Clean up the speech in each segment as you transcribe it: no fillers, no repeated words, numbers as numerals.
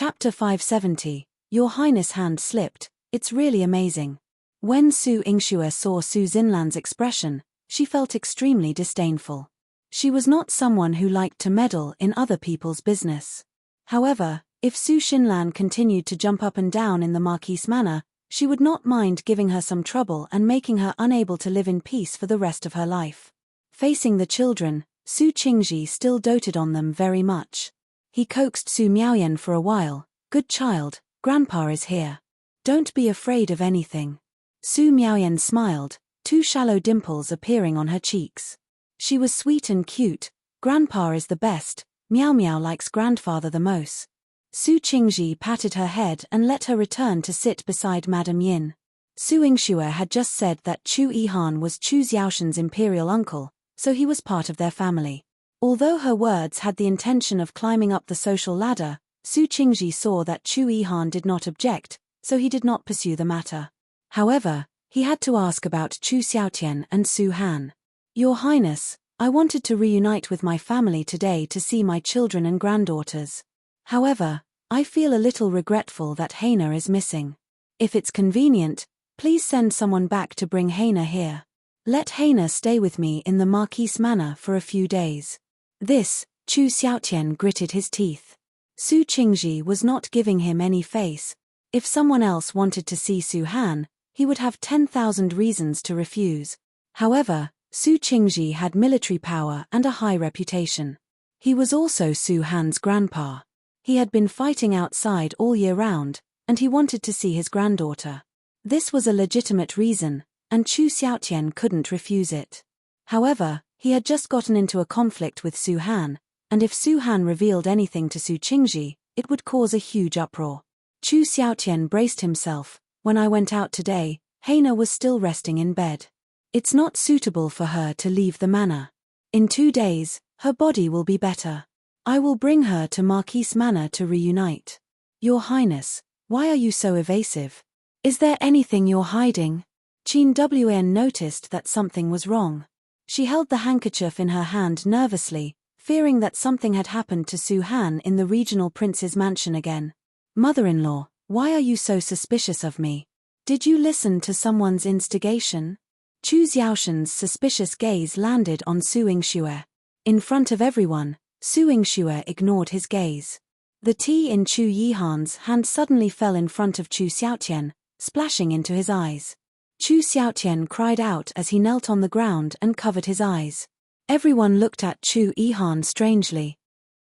Chapter 570, Your Highness hand slipped, it's really amazing. When Su Yingxue saw Su Xinlan's expression, she felt extremely disdainful. She was not someone who liked to meddle in other people's business. However, if Su Xinlan continued to jump up and down in the Marquise manner, she would not mind giving her some trouble and making her unable to live in peace for the rest of her life. Facing the children, Su Qingzhi still doted on them very much. He coaxed Su Miaoyan for a while. Good child, Grandpa is here. Don't be afraid of anything. Su Miaoyan smiled, two shallow dimples appearing on her cheeks. She was sweet and cute. Grandpa is the best. Miao Miao likes grandfather the most. Su Qingzhi patted her head and let her return to sit beside Madame Yin. Su Yingxue had just said that Chu Yihan was Chu Xiaoshen's imperial uncle, so he was part of their family. Although her words had the intention of climbing up the social ladder, Su Qingzhi saw that Chu Yihan did not object, so he did not pursue the matter. However, he had to ask about Chu Xiaotian and Su Han. Your Highness, I wanted to reunite with my family today to see my children and granddaughters. However, I feel a little regretful that Heina is missing. If it's convenient, please send someone back to bring Heina here. Let Heina stay with me in the Marquise Manor for a few days. This, Chu Xiaotian gritted his teeth. Su Qingzhi was not giving him any face. If someone else wanted to see Su Han, he would have 10,000 reasons to refuse. However, Su Qingzhi had military power and a high reputation. He was also Su Han's grandpa. He had been fighting outside all year round, and he wanted to see his granddaughter. This was a legitimate reason, and Chu Xiaotian couldn't refuse it. However, he had just gotten into a conflict with Su Han, and if Su Han revealed anything to Su Qingzhi, it would cause a huge uproar. Chu Xiaotian braced himself. When I went out today, Heina was still resting in bed. It's not suitable for her to leave the manor. In 2 days, her body will be better. I will bring her to Marquise Manor to reunite. Your Highness, why are you so evasive? Is there anything you're hiding? Qingzhi noticed that something was wrong. She held the handkerchief in her hand nervously, fearing that something had happened to Su Han in the regional prince's mansion again. Mother-in-law, why are you so suspicious of me? Did you listen to someone's instigation? Chu Xiaoshen's suspicious gaze landed on Su Yingxue. In front of everyone, Su Yingxue ignored his gaze. The tea in Chu Yihan's hand suddenly fell in front of Chu Xiaotian, splashing into his eyes. Chu Xiaotian cried out as he knelt on the ground and covered his eyes. Everyone looked at Chu Yihan strangely.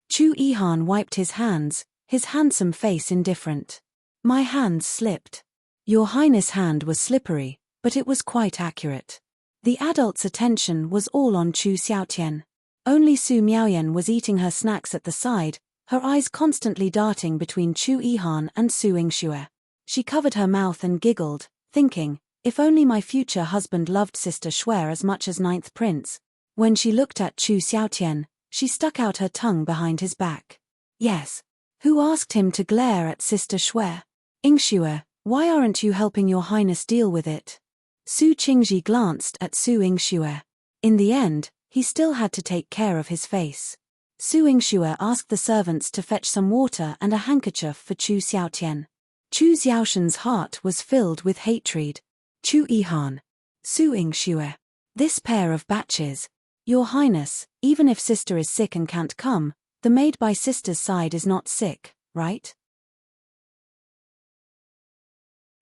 Chu Yihan wiped his hands, his handsome face indifferent. My hands slipped. Your Highness' hand was slippery, but it was quite accurate. The adult's attention was all on Chu Xiaotian. Only Su Miaoyan was eating her snacks at the side, her eyes constantly darting between Chu Yihan and Su Yingxue. She covered her mouth and giggled, thinking, if only my future husband loved Sister Shui as much as 9th Prince. When she looked at Chu Xiaotian, she stuck out her tongue behind his back. Yes. Who asked him to glare at Sister Shui? Yingxue, why aren't you helping your Highness deal with it? Su Qingzhi glanced at Su Yingxue. In the end, he still had to take care of his face. Su Yingxue asked the servants to fetch some water and a handkerchief for Chu Xiaotian. Chu Xiaoshen's heart was filled with hatred. Chu Yihan. Su Yingxue. This pair of batches. Your Highness, even if sister is sick and can't come, the maid by sister's side is not sick, right?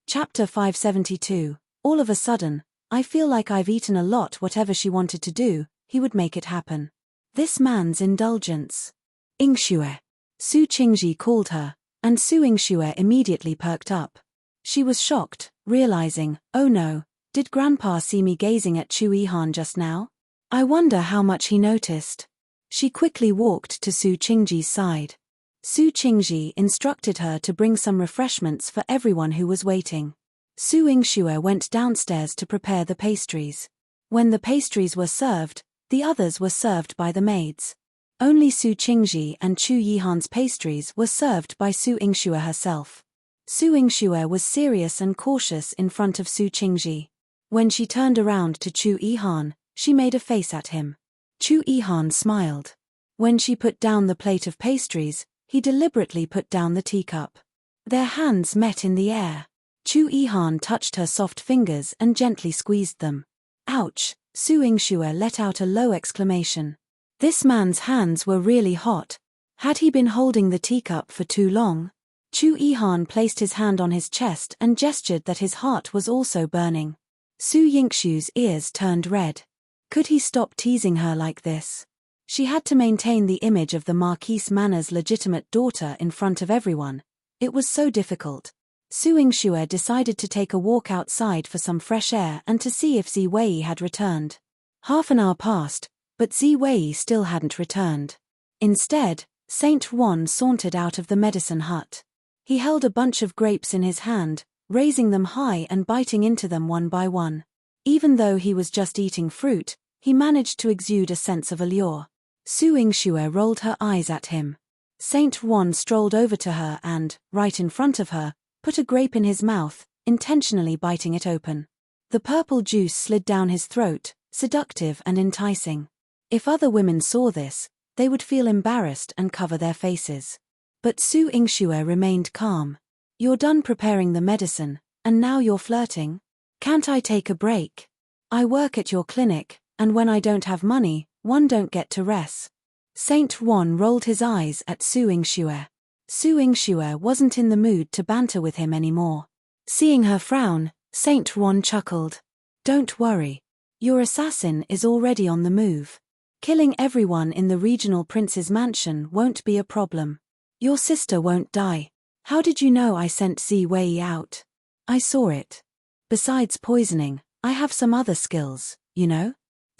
Chapter 572. All of a sudden, I feel like I've eaten a lot. Whatever she wanted to do, he would make it happen. This man's indulgence. Yingxue. Su Qingzhi called her, and Su Yingxue immediately perked up. She was shocked, realizing, oh no, did Grandpa see me gazing at Chu Yihan just now? I wonder how much he noticed. She quickly walked to Su Qingzhi's side. Su Qingzhi instructed her to bring some refreshments for everyone who was waiting. Su Yingxue went downstairs to prepare the pastries. When the pastries were served, the others were served by the maids. Only Su Qingzhi and Chu Yihan's pastries were served by Su Yingxue herself. Su Yingxue was serious and cautious in front of Su Qingzhi. When she turned around to Chu Yihan, she made a face at him. Chu Yihan smiled. When she put down the plate of pastries, He deliberately put down the teacup. Their hands met in the air. Yihan touched her soft fingers and gently squeezed them. Ouch! Su Yingxue let out a low exclamation. This man's hands were really hot. Had he been holding the teacup for too long? Yihan placed his hand on his chest and gestured that his heart was also burning. Su Yingxue's ears turned red. Could he stop teasing her like this? She had to maintain the image of the Marquise Manner's legitimate daughter in front of everyone. It was so difficult. Su Yingxue decided to take a walk outside for some fresh air and to see if Ziwei had returned. Half an hour passed, but Ziwei still hadn't returned. Instead, Saint Juan sauntered out of the medicine hut. He held a bunch of grapes in his hand, raising them high and biting into them one by one. Even though he was just eating fruit, he managed to exude a sense of allure. Su Yingxue rolled her eyes at him. Saint Juan strolled over to her and, right in front of her, put a grape in his mouth, intentionally biting it open. The purple juice slid down his throat, seductive and enticing. If other women saw this, they would feel embarrassed and cover their faces. But Su Yingxue remained calm. You're done preparing the medicine, and now you're flirting? Can't I take a break? I work at your clinic, and when I don't have money, one don't get to rest. Saint Juan rolled his eyes at Su Yingxue. Su Yingxue wasn't in the mood to banter with him anymore. Seeing her frown, Saint Juan chuckled. Don't worry. Your assassin is already on the move. Killing everyone in the regional prince's mansion won't be a problem. Your sister won't die. How did you know I sent Ziwei out? I saw it. Besides poisoning, I have some other skills, you know?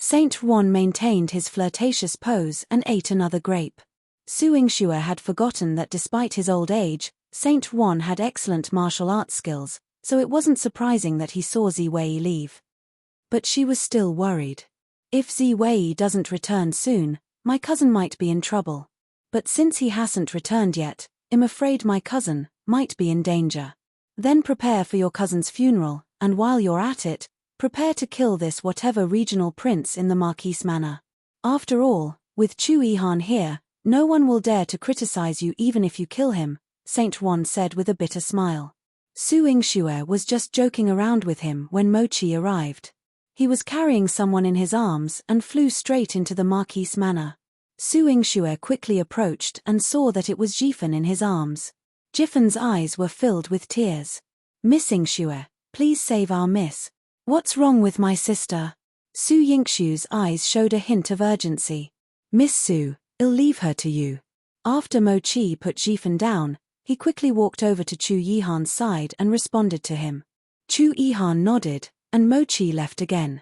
Saint Juan maintained his flirtatious pose and ate another grape. Su Yingxue had forgotten that despite his old age, Saint Juan had excellent martial arts skills, so it wasn't surprising that he saw Ziwei leave. But she was still worried. If Ziwei doesn't return soon, my cousin might be in trouble. But since he hasn't returned yet, I'm afraid my cousin might be in danger. Then prepare for your cousin's funeral, and while you're at it, prepare to kill this whatever regional prince in the Marquise Manor. After all, with Yihan here, no one will dare to criticize you even if you kill him, Saint Juan said with a bitter smile. Su Yingxue was just joking around with him when Mochi arrived. He was carrying someone in his arms and flew straight into the Marquise Manor. Su Yingxue quickly approached and saw that it was Yihan in his arms. Yihan's eyes were filled with tears. Miss Yingxue, please save our miss. What's wrong with my sister? Su Yingxue's eyes showed a hint of urgency. Miss Su, I'll leave her to you. After Mochi put Yihan down, he quickly walked over to Yihan's side and responded to him. Yihan nodded, and Mochi left again.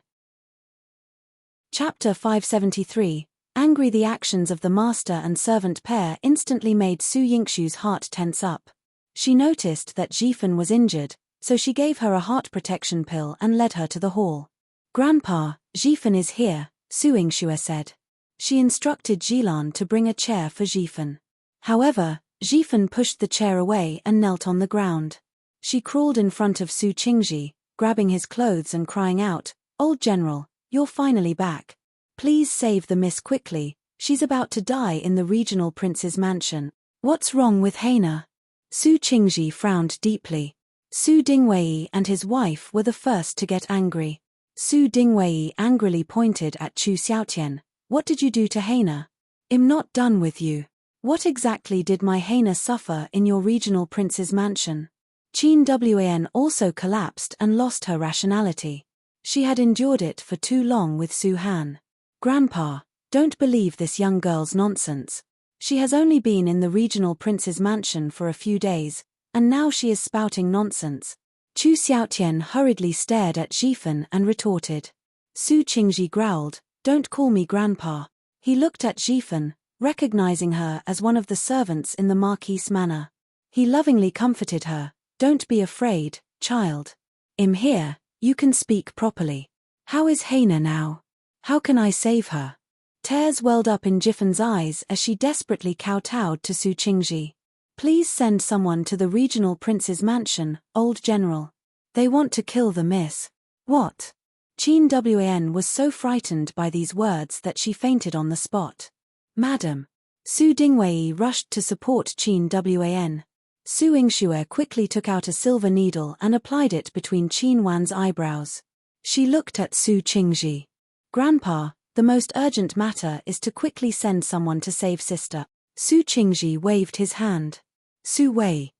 Chapter 573. Angry. The actions of the master and servant pair instantly made Su Yingxue's heart tense up. She noticed that Yihan was injured, so she gave her a heart protection pill and led her to the hall. Grandpa, Yihan is here, Su Yingxue said. She instructed Jilan to bring a chair for Yihan. However, Yihan pushed the chair away and knelt on the ground. She crawled in front of Su Qingzhi, grabbing his clothes and crying out, Old General, you're finally back. Please save the miss quickly, she's about to die in the regional prince's mansion. What's wrong with Hannah? Su Qingzhi frowned deeply. Su Dingwei and his wife were the first to get angry. Su Dingwei angrily pointed at Chu Xiaotian. What did you do to Hannah? I'm not done with you. What exactly did my Hannah suffer in your regional prince's mansion? Qingzhi also collapsed and lost her rationality. She had endured it for too long with Su Han. Grandpa, don't believe this young girl's nonsense. She has only been in the regional prince's mansion for a few days, and now she is spouting nonsense. Chu Xiaotian hurriedly stared at Yihan and retorted. Su Qingzhi growled, Don't call me grandpa. He looked at Yihan, recognizing her as one of the servants in the Marquise Manor. He lovingly comforted her, Don't be afraid, child. I'm here, you can speak properly. How is Hannah now? How can I save her? Tears welled up in Yihan's eyes as she desperately kowtowed to Su Qingzhi. Please send someone to the regional prince's mansion, Old General. They want to kill the miss. What? Qingzhi was so frightened by these words that she fainted on the spot. Madam. Su Dingwei rushed to support Qingwan. Su Yingxue quickly took out a silver needle and applied it between Qingwan's eyebrows. She looked at Su Qingzhi. Grandpa, the most urgent matter is to quickly send someone to save sister. Su Qingzhi waved his hand. Su Wei,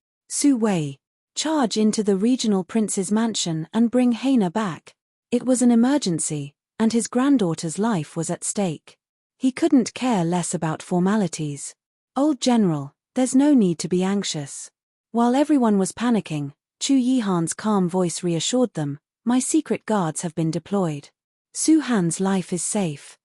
charge into the regional prince's mansion and bring Hannah back. It was an emergency, and his granddaughter's life was at stake. He couldn't care less about formalities. Old General, there's no need to be anxious. While everyone was panicking, Chu Yihan's calm voice reassured them, my secret guards have been deployed. Su Han's life is safe.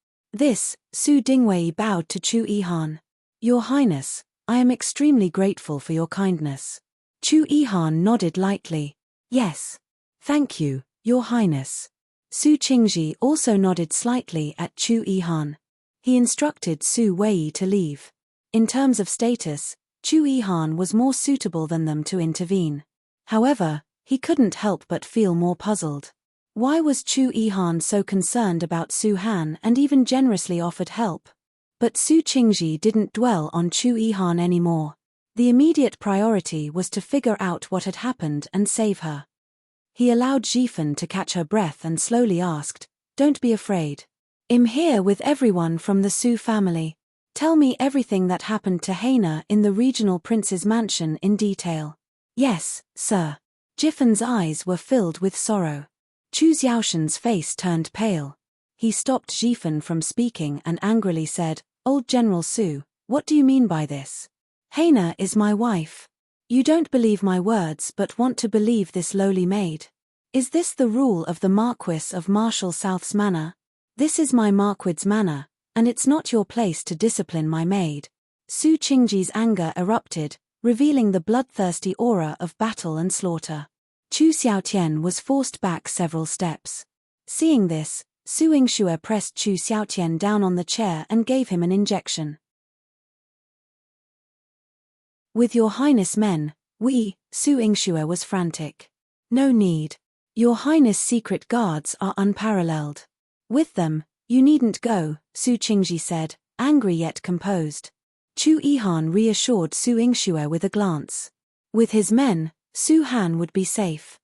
Su Dingwei bowed to Chu Yihan. Your Highness, I am extremely grateful for your kindness. Chu Yihan nodded lightly. Yes. Thank you, Your Highness. Su Qingzhi also nodded slightly at Chu Yihan. He instructed Su Wei to leave. In terms of status, Chu Yihan was more suitable than them to intervene. However, he couldn't help but feel more puzzled. Why was Chu Yihan so concerned about Su Han and even generously offered help? But Su Qingzhi didn't dwell on Chu Yihan anymore. The immediate priority was to figure out what had happened and save her. He allowed Yifen to catch her breath and slowly asked, don't be afraid. I'm here with everyone from the Su family. Tell me everything that happened to Hannah in the regional prince's mansion in detail. Yes, sir. Yifen's eyes were filled with sorrow. Chu Xiaoshen's face turned pale. He stopped Yifen from speaking and angrily said, Old General Su, what do you mean by this? Hannah is my wife. You don't believe my words but want to believe this lowly maid. Is this the rule of the Marquis of Marshall South's manor? This is my Marquid's manor, and it's not your place to discipline my maid. Su Qingzhi's anger erupted, revealing the bloodthirsty aura of battle and slaughter. Chu Xiaotian was forced back several steps. Seeing this, Su Yingxue pressed Chu Xiaotian down on the chair and gave him an injection. With your Highness men, Su Yingxue was frantic. No need. Your Highness' secret guards are unparalleled. With them, you needn't go, Su Qingzhi said, angry yet composed. Chu Yihan reassured Su Yingxue with a glance. With his men, Su Han would be safe.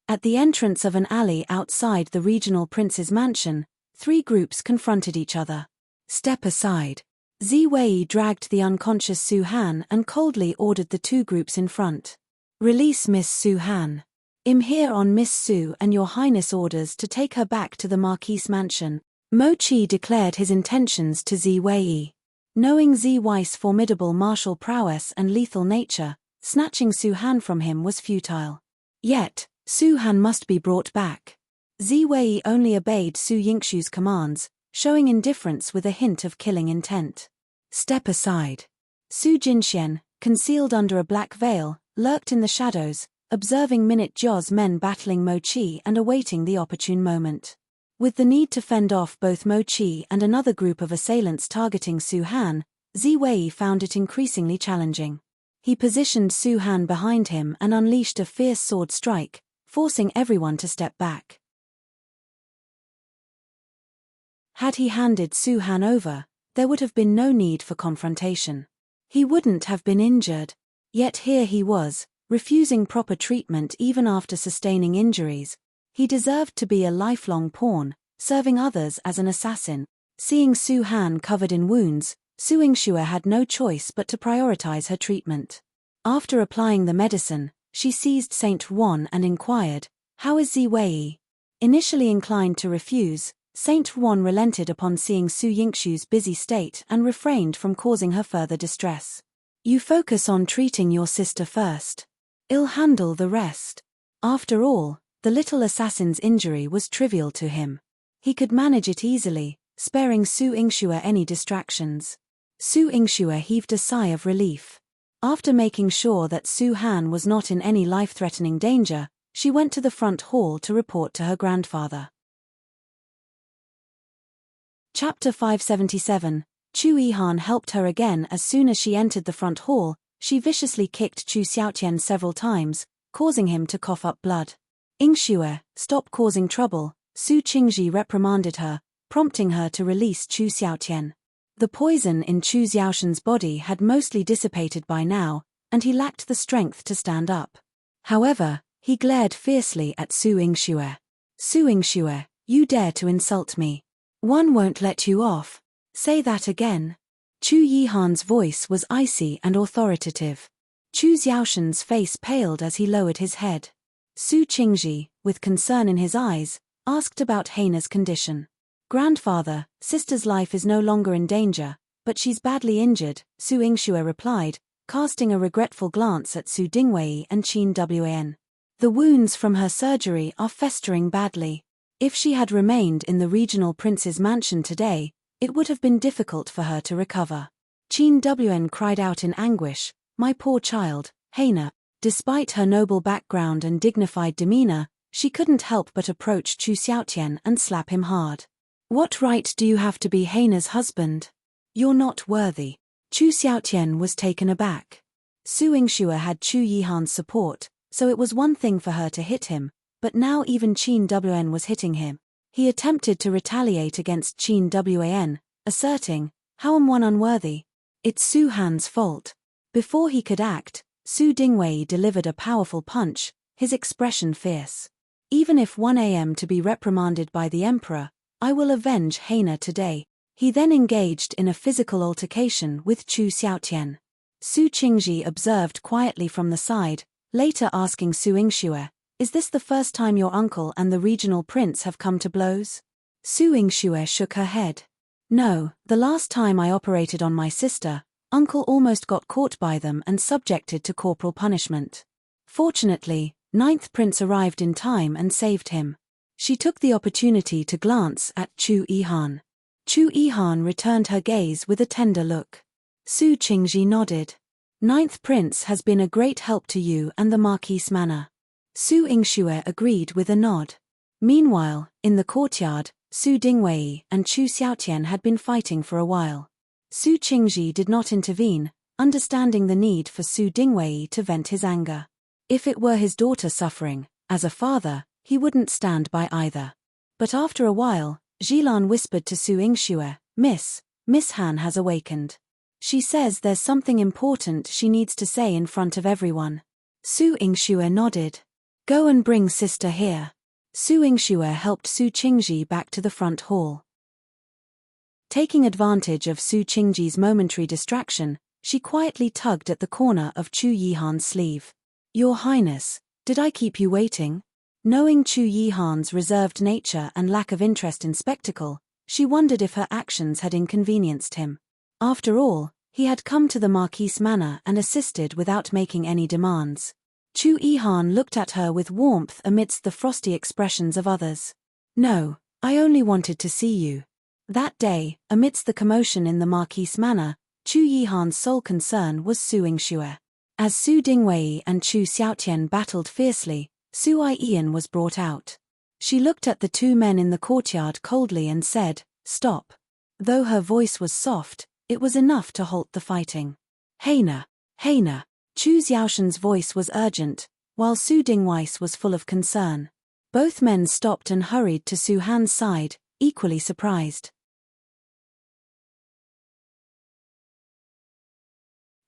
At the entrance of an alley outside the regional prince's mansion, three groups confronted each other. Step aside. Wei dragged the unconscious Su Han and coldly ordered the two groups in front. Release Miss Su Han. I'm here on Miss Su and Your Highness orders to take her back to the Marquis' mansion. Mo Qi declared his intentions to Wei. Knowing Wei's formidable martial prowess and lethal nature, snatching Su Han from him was futile. Yet, Su Han must be brought back. Wei only obeyed Su Yingxue's commands, showing indifference with a hint of killing intent. Step aside. Su Jinxian, concealed under a black veil, lurked in the shadows, observing Minute Jia's men battling Mo Qi and awaiting the opportune moment. With the need to fend off both Mo Qi and another group of assailants targeting Su Han, Wei found it increasingly challenging. He positioned Su Han behind him and unleashed a fierce sword strike, forcing everyone to step back. Had he handed Su Han over, there would have been no need for confrontation. He wouldn't have been injured. Yet here he was, refusing proper treatment even after sustaining injuries. He deserved to be a lifelong pawn, serving others as an assassin. Seeing Su Han covered in wounds, Su Yingxue had no choice but to prioritize her treatment. After applying the medicine, she seized Saint Wan and inquired, how is Wei? Initially inclined to refuse, Saint Wan relented upon seeing Su Yingxue's busy state and refrained from causing her further distress. You focus on treating your sister first. I'll handle the rest. After all, the little assassin's injury was trivial to him. He could manage it easily, sparing Su Yingxue any distractions. Su Yingxue heaved a sigh of relief. After making sure that Su Han was not in any life-threatening danger, she went to the front hall to report to her grandfather. Chapter 577. Chu Yihan helped her again. As soon as she entered the front hall, she viciously kicked Chu Xiaotian several times, causing him to cough up blood. Yingxue, stop causing trouble, Su Qingzhi reprimanded her, prompting her to release Chu Xiaotian. The poison in Chu Xiaoshan's body had mostly dissipated by now, and he lacked the strength to stand up. However, he glared fiercely at Su Yingxue. Su Yingxue, you dare to insult me. One won't let you off. Say that again. Chu Yihan's voice was icy and authoritative. Chu Xiaoshan's face paled as he lowered his head. Su Qingzhi, with concern in his eyes, asked about Heina's condition. Grandfather, sister's life is no longer in danger, but she's badly injured, Su Yingxue replied, casting a regretful glance at Su Dingwei and Qin. The wounds from her surgery are festering badly. If she had remained in the regional prince's mansion today, it would have been difficult for her to recover. Qin cried out in anguish, my poor child, Heina. Despite her noble background and dignified demeanor, she couldn't help but approach Chu Xiaotian and slap him hard. What right do you have to be Heina's husband? You're not worthy. Chu Xiaotian was taken aback. Su Yingxue had Chu Yihan's support, so it was one thing for her to hit him, but now even Qin was hitting him. He attempted to retaliate against Qin, asserting, how am one unworthy? It's Su Han's fault. Before he could act, Su Dingwei delivered a powerful punch, his expression fierce. Even if 1 a.m. to be reprimanded by the emperor, I will avenge Heina today. He then engaged in a physical altercation with Chu Xiaotian. Su Qingzhi observed quietly from the side, later asking Su Yingxue, is this the first time your uncle and the regional prince have come to blows? Su Yingxue shook her head. No, the last time I operated on my sister, uncle almost got caught by them and subjected to corporal punishment. Fortunately, 9th prince arrived in time and saved him. She took the opportunity to glance at Chu Yihan. Chu Yihan returned her gaze with a tender look. Su Qingzhi nodded. 9th prince has been a great help to you and the Marquise manor. Su Yingxue agreed with a nod. Meanwhile, in the courtyard, Su Dingwei and Chu Xiaotian had been fighting for a while. Su Qingzhi did not intervene, understanding the need for Su Dingwei to vent his anger. If it were his daughter suffering, as a father, he wouldn't stand by either. But after a while, Yihan whispered to Su Yingxue, Miss Han has awakened. She says there's something important she needs to say in front of everyone. Su Yingxue nodded. Go and bring sister here. Su Yingxue helped Su Qingzhi back to the front hall. Taking advantage of Su Qingzhi's momentary distraction, she quietly tugged at the corner of Chu Yihan's sleeve. Your Highness, did I keep you waiting? Knowing Chu Yihan's reserved nature and lack of interest in spectacle, she wondered if her actions had inconvenienced him. After all, he had come to the Marquise manor and assisted without making any demands. Chu Yihan looked at her with warmth amidst the frosty expressions of others. No, I only wanted to see you. That day, amidst the commotion in the Marquise manor, Chu Yihan's sole concern was Su Yingxue. As Su Dingwei and Chu Xiaotian battled fiercely, Su Yihan was brought out. She looked at the two men in the courtyard coldly and said, Stop. Though her voice was soft, it was enough to halt the fighting. Heina. Chu Xiaoshan's voice was urgent, while Su Dingwei's was full of concern. Both men stopped and hurried to Su Han's side, equally surprised.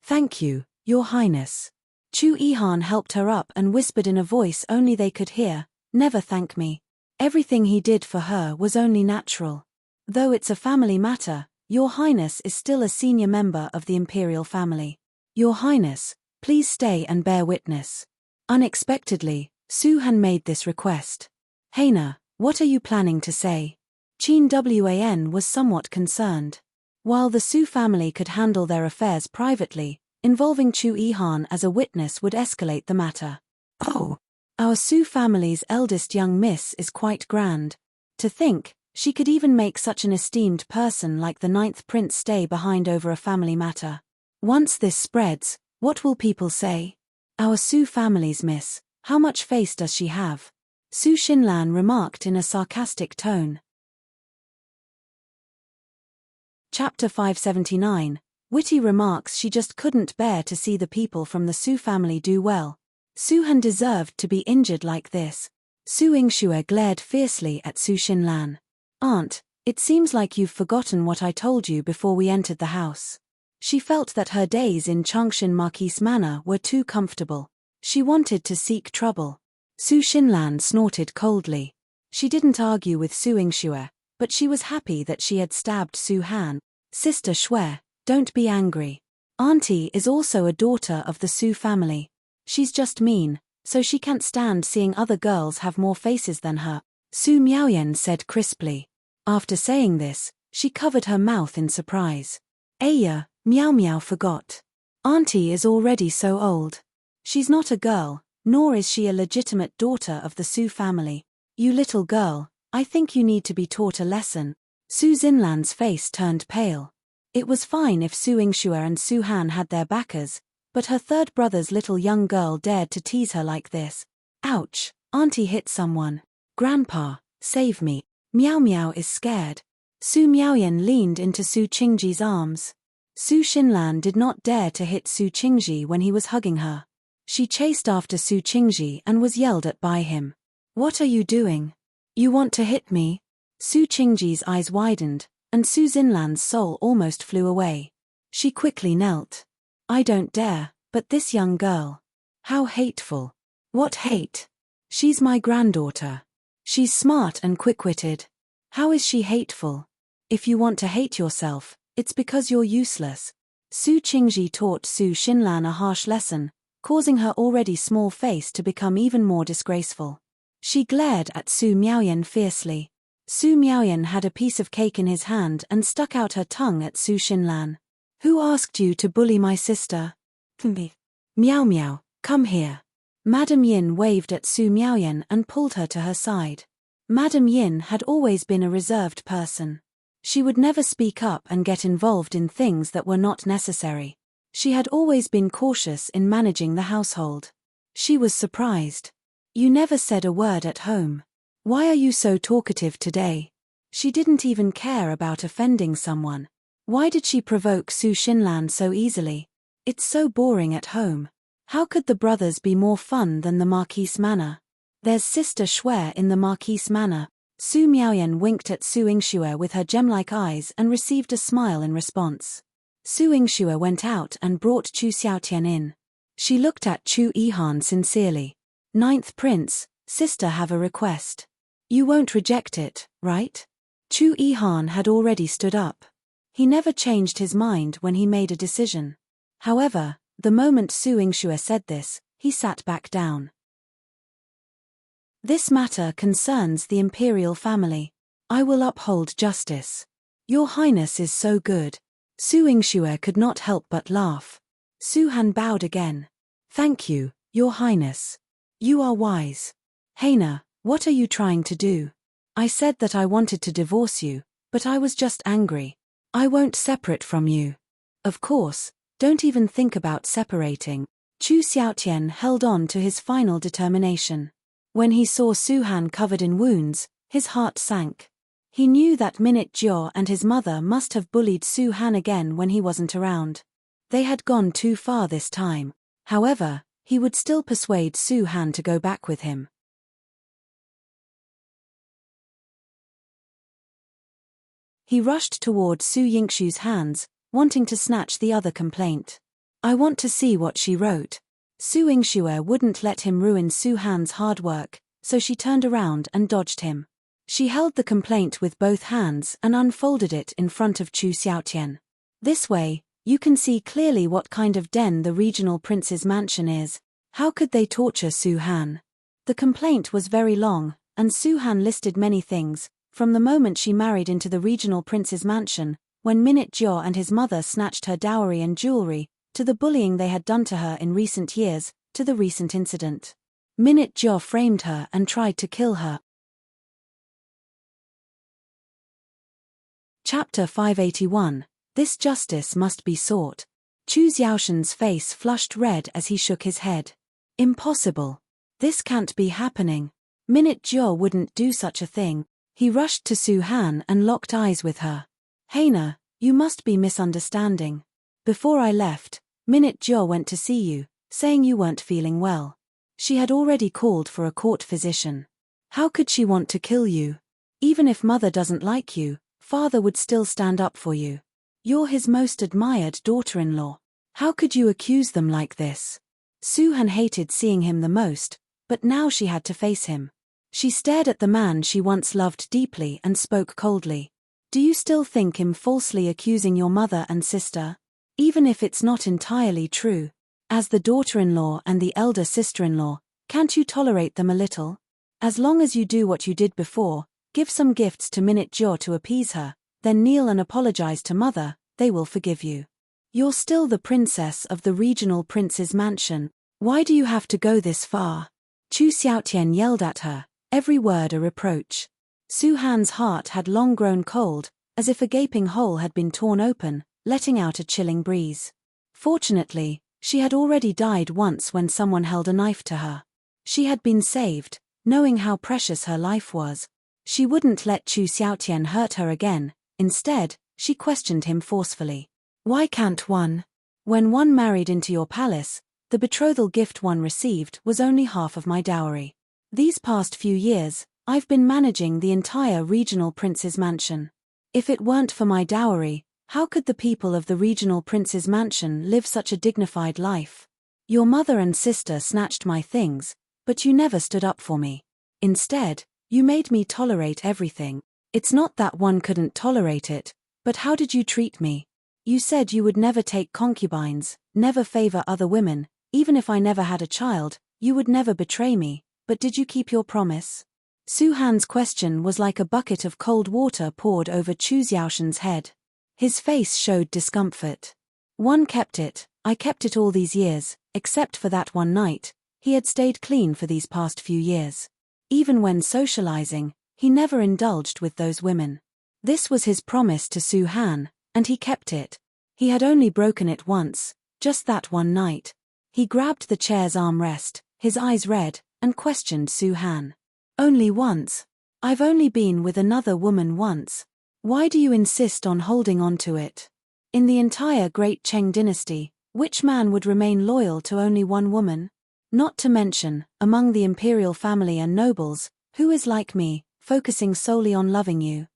Thank you, Your Highness. Chu Yihan helped her up and whispered in a voice only they could hear, Never thank me. Everything he did for her was only natural. Though it's a family matter, Your Highness is still a senior member of the imperial family. Your Highness, please stay and bear witness. Unexpectedly, Su Han made this request. Heina, what are you planning to say? Qin was somewhat concerned. While the Su family could handle their affairs privately, involving Chu Yihan as a witness would escalate the matter. Oh, our Su family's eldest young miss is quite grand. To think, she could even make such an esteemed person like the 9th prince stay behind over a family matter. Once this spreads, what will people say? Our Su family's miss, how much face does she have? Su Xinlan remarked in a sarcastic tone. Chapter 579, Witty remarks she just couldn't bear to see the people from the Su family do well. Su Han deserved to be injured like this. Su Yingxue glared fiercely at Su Xinlan. Aunt, It seems like you've forgotten what I told you before we entered the house. She felt that her days in Chengshan Marquise Manor were too comfortable. She wanted to seek trouble. Su Xinlan snorted coldly. She didn't argue with Su Yingxue, but she was happy that she had stabbed Su Han. Sister Shui, don't be angry. Auntie is also a daughter of the Su family. She's just mean, so she can't stand seeing other girls have more faces than her, Su Miaoyan said crisply. After saying this, she covered her mouth in surprise. Aya, Miao Miao forgot. Auntie is already so old. She's not a girl, nor is she a legitimate daughter of the Su family. You little girl, I think you need to be taught a lesson. Su Xinlan's face turned pale. It was fine if Su Yingxue and Su Han had their backers, but her third brother's little young girl dared to tease her like this. Ouch, Auntie hit someone. Grandpa, save me. Miao Miao is scared. Su Miaoyan leaned into Su Qingzhi's arms. Su Xinlan did not dare to hit Su Qingzhi when he was hugging her. She chased after Su Qingzhi and was yelled at by him. What are you doing? You want to hit me? Su Qingzhi's eyes widened, and Su Xinlan's soul almost flew away. She quickly knelt. I don't dare, but this young girl. How hateful. What hate? She's my granddaughter. She's smart and quick-witted. How is she hateful? If you want to hate yourself, it's because you're useless. Su Qingzhi taught Su Xinlan a harsh lesson, causing her already small face to become even more disgraceful. She glared at Su Miaoyan fiercely. Su Miaoyan had a piece of cake in his hand and stuck out her tongue at Su Xinlan. Who asked you to bully my sister? Me. Miao Miao, come here. Madame Yin waved at Su Miaoyan and pulled her to her side. Madame Yin had always been a reserved person. She would never speak up and get involved in things that were not necessary. She had always been cautious in managing the household. She was surprised. You never said a word at home. Why are you so talkative today? She didn't even care about offending someone. Why did she provoke Su Xinlan so easily? It's so boring at home. How could the brothers be more fun than the Marquise Manor? There's Sister Shui in the Marquise Manor. Su Miaoyan winked at Su Yingxue with her gem-like eyes and received a smile in response. Su Yingxue went out and brought Chu Xiaotian in. She looked at Chu Yihan sincerely. Ninth Prince, sister have a request. You won't reject it, right? Chu Yihan had already stood up. He never changed his mind when he made a decision. However, the moment Su Yingxue said this, he sat back down. This matter concerns the imperial family. I will uphold justice. Your Highness is so good. Su Yingxue could not help but laugh. Su Han bowed again. Thank you, Your Highness. You are wise. Heina, what are you trying to do? I said that I wanted to divorce you, but I was just angry. I won't separate from you. Of course, don't even think about separating. Chu Xiaotian held on to his final determination. When he saw Su Han covered in wounds, his heart sank. He knew that Minute Jiao and his mother must have bullied Su Han again when he wasn't around. They had gone too far this time. However, he would still persuade Su Han to go back with him. He rushed toward Su Yingxue's hands, wanting to snatch the other complaint. I want to see what she wrote. Su Yingxue wouldn't let him ruin Su Han's hard work, so she turned around and dodged him. She held the complaint with both hands and unfolded it in front of Chu Xiaotian. This way, you can see clearly what kind of den the regional prince's mansion is. How could they torture Su Han? The complaint was very long, and Su Han listed many things, from the moment she married into the regional prince's mansion, when Minute Jiao and his mother snatched her dowry and jewelry, to the bullying they had done to her in recent years, to the recent incident. Minute Jiao framed her and tried to kill her. Chapter 581. This justice must be sought. Chu Xiaoshan's face flushed red as he shook his head. Impossible. This can't be happening. Minute Jiao wouldn't do such a thing. He rushed to Su Han and locked eyes with her. Heina, you must be misunderstanding. Before I left, Minute Jiao went to see you, saying you weren't feeling well. She had already called for a court physician. How could she want to kill you? Even if mother doesn't like you, father would still stand up for you. You're his most admired daughter-in-law. How could you accuse them like this? Su-han hated seeing him the most, but now she had to face him. She stared at the man she once loved deeply and spoke coldly. Do you still think him falsely accusing your mother and sister? Even if it's not entirely true. As the daughter-in-law and the elder sister-in-law, can't you tolerate them a little? As long as you do what you did before, give some gifts to Minute Jor to appease her, then kneel and apologize to mother, they will forgive you. You're still the princess of the regional prince's mansion. Why do you have to go this far? Chu Xiaotian yelled at her, every word a reproach. Su-han's heart had long grown cold, as if a gaping hole had been torn open, letting out a chilling breeze. Fortunately, she had already died once when someone held a knife to her. She had been saved, knowing how precious her life was. She wouldn't let Chu Xiaotian hurt her again. Instead, she questioned him forcefully. Why can't one? When one married into your palace, the betrothal gift one received was only half of my dowry. These past few years, I've been managing the entire regional prince's mansion. If it weren't for my dowry, how could the people of the regional prince's mansion live such a dignified life? Your mother and sister snatched my things, but you never stood up for me. Instead, you made me tolerate everything. It's not that one couldn't tolerate it, but how did you treat me? You said you would never take concubines, never favor other women, even if I never had a child, you would never betray me, but did you keep your promise? Su-han's question was like a bucket of cold water poured over Chu Xiaoshan's head. His face showed discomfort. One kept it, I kept it all these years, except for that one night. He had stayed clean for these past few years. Even when socializing, he never indulged with those women. This was his promise to Su-han, and he kept it. He had only broken it once, just that one night. He grabbed the chair's armrest, his eyes red, and questioned Su-han. Only once. I've only been with another woman once. Why do you insist on holding on to it? In the entire Great Qing dynasty, which man would remain loyal to only one woman? Not to mention, among the imperial family and nobles, who is like me, focusing solely on loving you?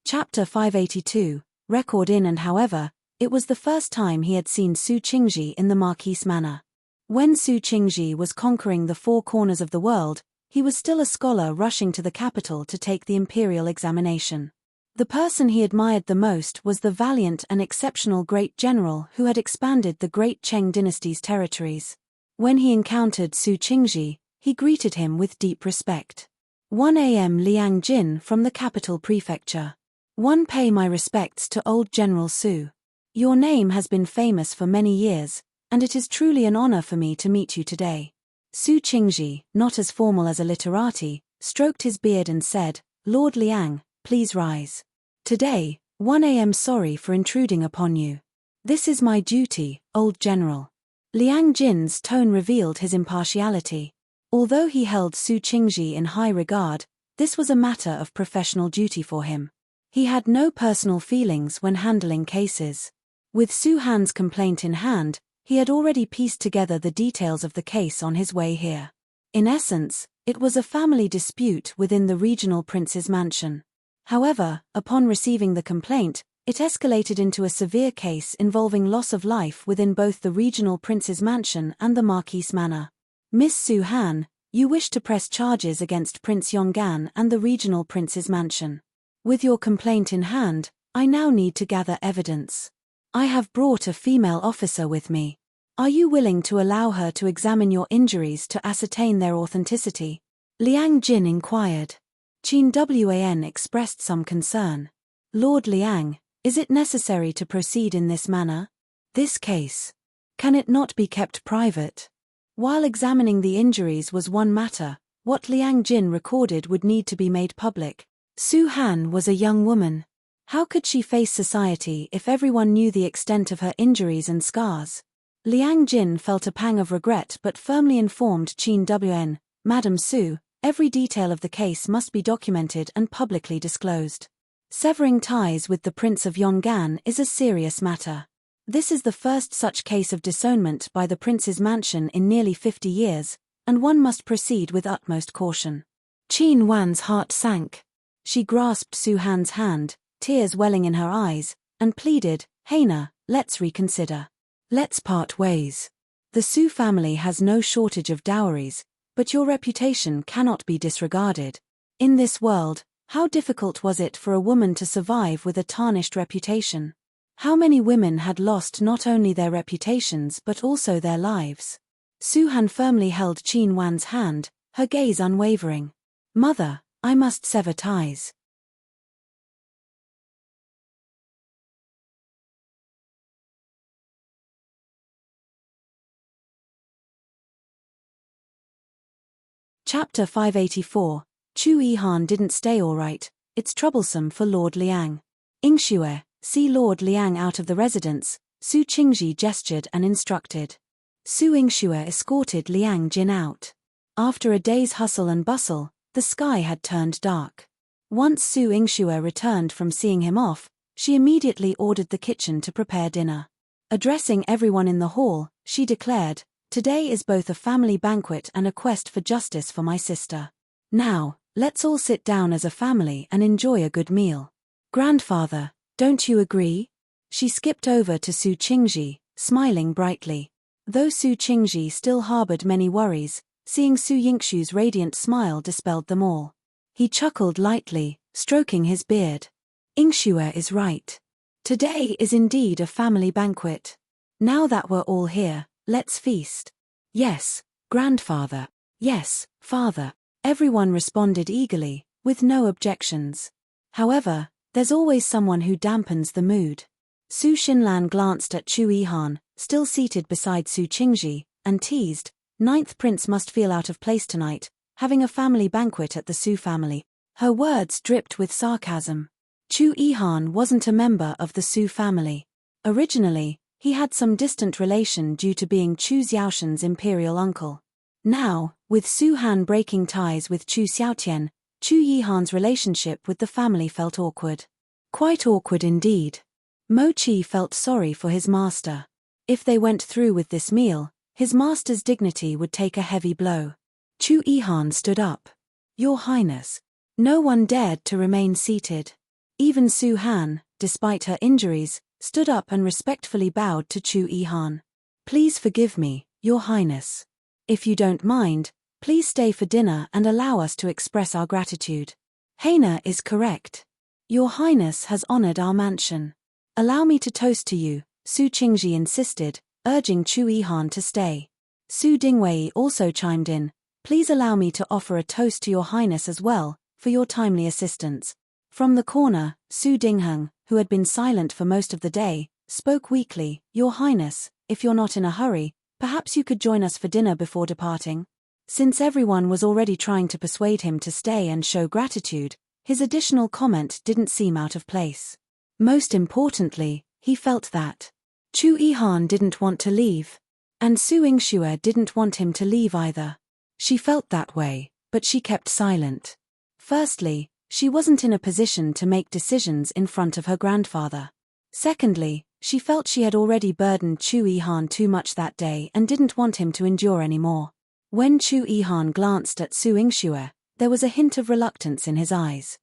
Chapter 582, Record in and however, it was the first time he had seen Su Qingzhi in the Marquise manner. When Su Qingzhi was conquering the four corners of the world, he was still a scholar rushing to the capital to take the imperial examination. The person he admired the most was the valiant and exceptional great general who had expanded the Great Qing dynasty's territories. When he encountered Su Qingzhi, he greeted him with deep respect. 1 a.m. Liang Jin from the capital prefecture. One pay my respects to old General Su. Your name has been famous for many years, and it is truly an honor for me to meet you today. Su Qingzhi, not as formal as a literati, stroked his beard and said, Lord Liang, please rise. Today, 1 a.m. Sorry for intruding upon you. This is my duty, old general. Liang Jin's tone revealed his impartiality. Although he held Su Qingzhi in high regard, this was a matter of professional duty for him. He had no personal feelings when handling cases. With Su-han's complaint in hand, he had already pieced together the details of the case on his way here. In essence, it was a family dispute within the regional prince's mansion. However, upon receiving the complaint, it escalated into a severe case involving loss of life within both the regional prince's mansion and the Marquise manor. Miss Su-han, you wish to press charges against Prince Yonggan and the regional prince's mansion. With your complaint in hand, I now need to gather evidence. I have brought a female officer with me. Are you willing to allow her to examine your injuries to ascertain their authenticity? Liang Jin inquired. Qingwan expressed some concern. Lord Liang, is it necessary to proceed in this manner? This case. Can it not be kept private? While examining the injuries was one matter, what Liang Jin recorded would need to be made public. Su-han was a young woman. How could she face society if everyone knew the extent of her injuries and scars? Liang Jin felt a pang of regret but firmly informed Qingwan, Madam Su, every detail of the case must be documented and publicly disclosed. Severing ties with the Prince of Yonggan is a serious matter. This is the first such case of disownment by the prince's mansion in nearly 50 years, and one must proceed with utmost caution. Qingwan's heart sank. She grasped Su Han's hand, tears welling in her eyes, and pleaded, "Heina, let's reconsider. Let's part ways. The Su family has no shortage of dowries, but your reputation cannot be disregarded. In this world, how difficult was it for a woman to survive with a tarnished reputation? How many women had lost not only their reputations but also their lives?" Su Han firmly held Qingwan's hand, her gaze unwavering. "Mother, I must sever ties." Chapter 584. Chu Yihan didn't stay alright, it's troublesome for Lord Liang. Yingxue, see Lord Liang out of the residence, Su Qingzhi gestured and instructed. Su Yingxue escorted Liang Jin out. After a day's hustle and bustle, the sky had turned dark. Once Su Yingxue returned from seeing him off, she immediately ordered the kitchen to prepare dinner. Addressing everyone in the hall, she declared, "Today is both a family banquet and a quest for justice for my sister. Now, let's all sit down as a family and enjoy a good meal. Grandfather, don't you agree?" She skipped over to Su Qingzhi, smiling brightly. Though Su Qingzhi still harbored many worries, seeing Su Yingxue's radiant smile dispelled them all. He chuckled lightly, stroking his beard. "Yingxue is right. Today is indeed a family banquet. Now that we're all here, let's feast." "Yes, grandfather. Yes, father." Everyone responded eagerly, with no objections. However, there's always someone who dampens the mood. Su Xinlan glanced at Chu Yihan, still seated beside Su Qingzhi, and teased, "Ninth Prince must feel out of place tonight, having a family banquet at the Su family." Her words dripped with sarcasm. Chu Yihan wasn't a member of the Su family. Originally, he had some distant relation due to being Chu Xiaoshen's imperial uncle. Now, with Su Han breaking ties with Chu Xiaotian, Chu Yihan's relationship with the family felt awkward. Quite awkward indeed. Mo Qi felt sorry for his master. If they went through with this meal, his master's dignity would take a heavy blow. Chu Yihan stood up. "Your Highness." No one dared to remain seated. Even Su Han, despite her injuries, stood up and respectfully bowed to Chu Yihan. "Please forgive me, Your Highness. If you don't mind, please stay for dinner and allow us to express our gratitude." "Heina is correct. Your Highness has honored our mansion. Allow me to toast to you," Su Qingzhi insisted, urging Chu Yihan to stay. Su Dingwei also chimed in, "Please allow me to offer a toast to Your Highness as well, for your timely assistance." From the corner, Su Dingheng, who had been silent for most of the day, spoke weakly, "Your Highness, if you're not in a hurry, perhaps you could join us for dinner before departing." Since everyone was already trying to persuade him to stay and show gratitude, his additional comment didn't seem out of place. Most importantly, he felt that Chu Yihan didn't want to leave. And Su Yingxue didn't want him to leave either. She felt that way, but she kept silent. Firstly, she wasn't in a position to make decisions in front of her grandfather. Secondly, she felt she had already burdened Chu Yihan too much that day and didn't want him to endure any more. When Chu Yihan glanced at Su Yingxue, there was a hint of reluctance in his eyes.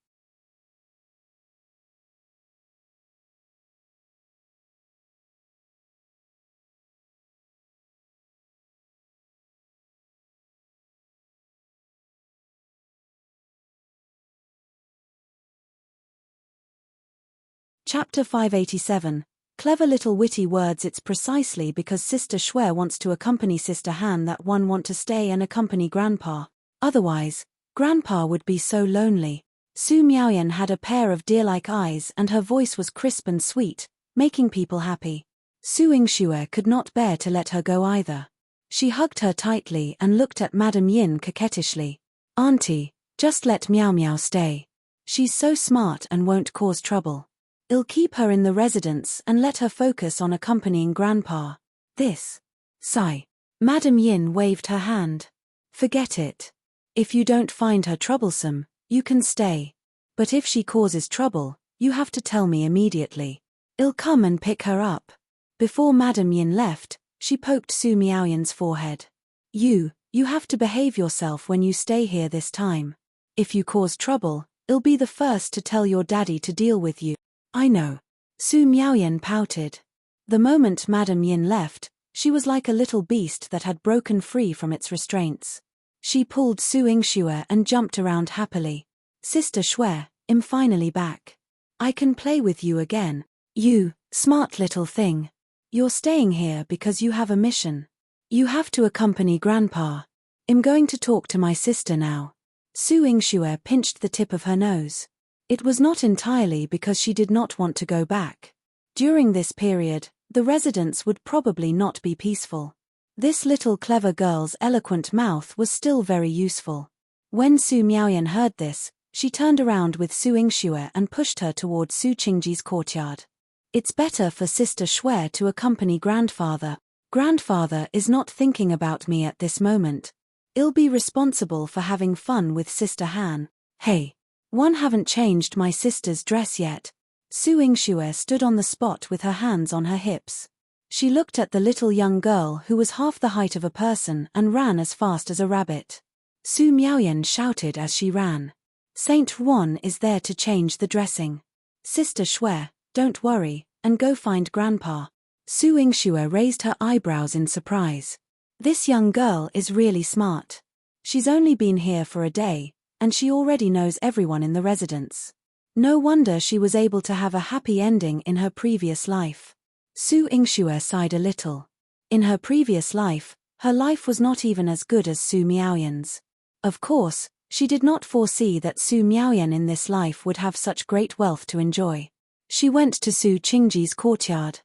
Chapter 587. Clever little witty words. It's precisely because Sister Shui wants to accompany Sister Han that one want to stay and accompany Grandpa. Otherwise, Grandpa would be so lonely. Su Miaoyan had a pair of deer-like eyes and her voice was crisp and sweet, making people happy. Su Yingxue could not bear to let her go either. She hugged her tightly and looked at Madame Yin coquettishly. "Auntie, just let Miao Miao stay. She's so smart and won't cause trouble. I'll keep her in the residence and let her focus on accompanying Grandpa." "This." Sigh. Madame Yin waved her hand. "Forget it. If you don't find her troublesome, you can stay. But if she causes trouble, you have to tell me immediately. I'll come and pick her up." Before Madame Yin left, she poked Su Miaoyan's forehead. You You have to behave yourself when you stay here this time. If you cause trouble, I'll be the first to tell your daddy to deal with you. I know. Su Miaoyan pouted. The moment Madame Yin left, she was like a little beast that had broken free from its restraints. She pulled Su Yingxue and jumped around happily. Sister Shui, I'm finally back. I can play with you again. You, smart little thing. You're staying here because you have a mission. You have to accompany Grandpa. I'm going to talk to my sister now. Su Yingxue pinched the tip of her nose. It was not entirely because she did not want to go back. During this period, the residence would probably not be peaceful. This little clever girl's eloquent mouth was still very useful. When Su Miaoyan heard this, she turned around with Su Yingxue and pushed her toward Su Qingzhi's courtyard. It's better for Sister Shui to accompany Grandfather. Grandfather is not thinking about me at this moment. I'll be responsible for having fun with Sister Han. Hey, one haven't changed my sister's dress yet. Su Yingxue stood on the spot with her hands on her hips. She looked at the little young girl who was half the height of a person and ran as fast as a rabbit. Su Miaoyan shouted as she ran. Saint Ruan is there to change the dressing. Sister Shui, don't worry, and go find Grandpa. Su Yingxue raised her eyebrows in surprise. This young girl is really smart. She's only been here for a day, and she already knows everyone in the residence. No wonder she was able to have a happy ending in her previous life. Su Yingxue sighed a little. In her previous life, her life was not even as good as Su Miaoyan's. Of course, she did not foresee that Su Miaoyan in this life would have such great wealth to enjoy. She went to Su Qingzhi's courtyard.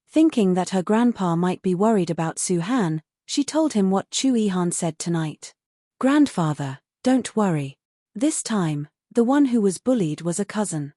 Thinking that her grandpa might be worried about Su Han, she told him what Chu Yihan said tonight. Grandfather, don't worry. This time, the one who was bullied was a cousin.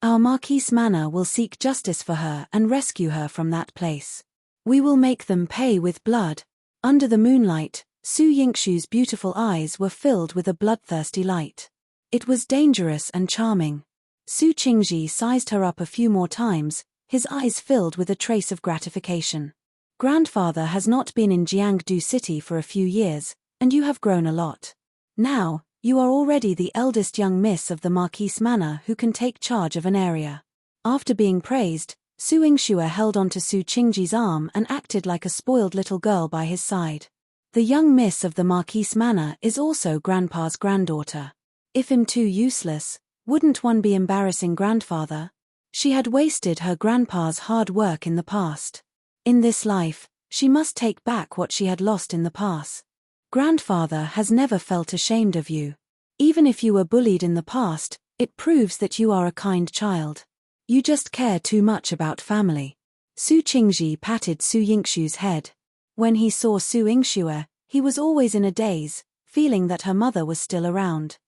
Our Marquise Manor will seek justice for her and rescue her from that place. We will make them pay with blood. Under the moonlight, Su Yingxue's beautiful eyes were filled with a bloodthirsty light. It was dangerous and charming. Su Qingzhi sized her up a few more times, his eyes filled with a trace of gratification. Grandfather has not been in Jiangdu City for a few years, and you have grown a lot. Now, you are already the eldest young miss of the Marquise Manor who can take charge of an area. After being praised, Su Yingxue held onto Su Qingzhi's arm and acted like a spoiled little girl by his side. The young miss of the Marquise Manor is also Grandpa's granddaughter. If I'm too useless, wouldn't one be embarrassing Grandfather? She had wasted her grandpa's hard work in the past. In this life, she must take back what she had lost in the past. Grandfather has never felt ashamed of you. Even if you were bullied in the past, it proves that you are a kind child. You just care too much about family. Su Qingzhi patted Su Yingxue's head. When he saw Su Yingxue, he was always in a daze, feeling that her mother was still around.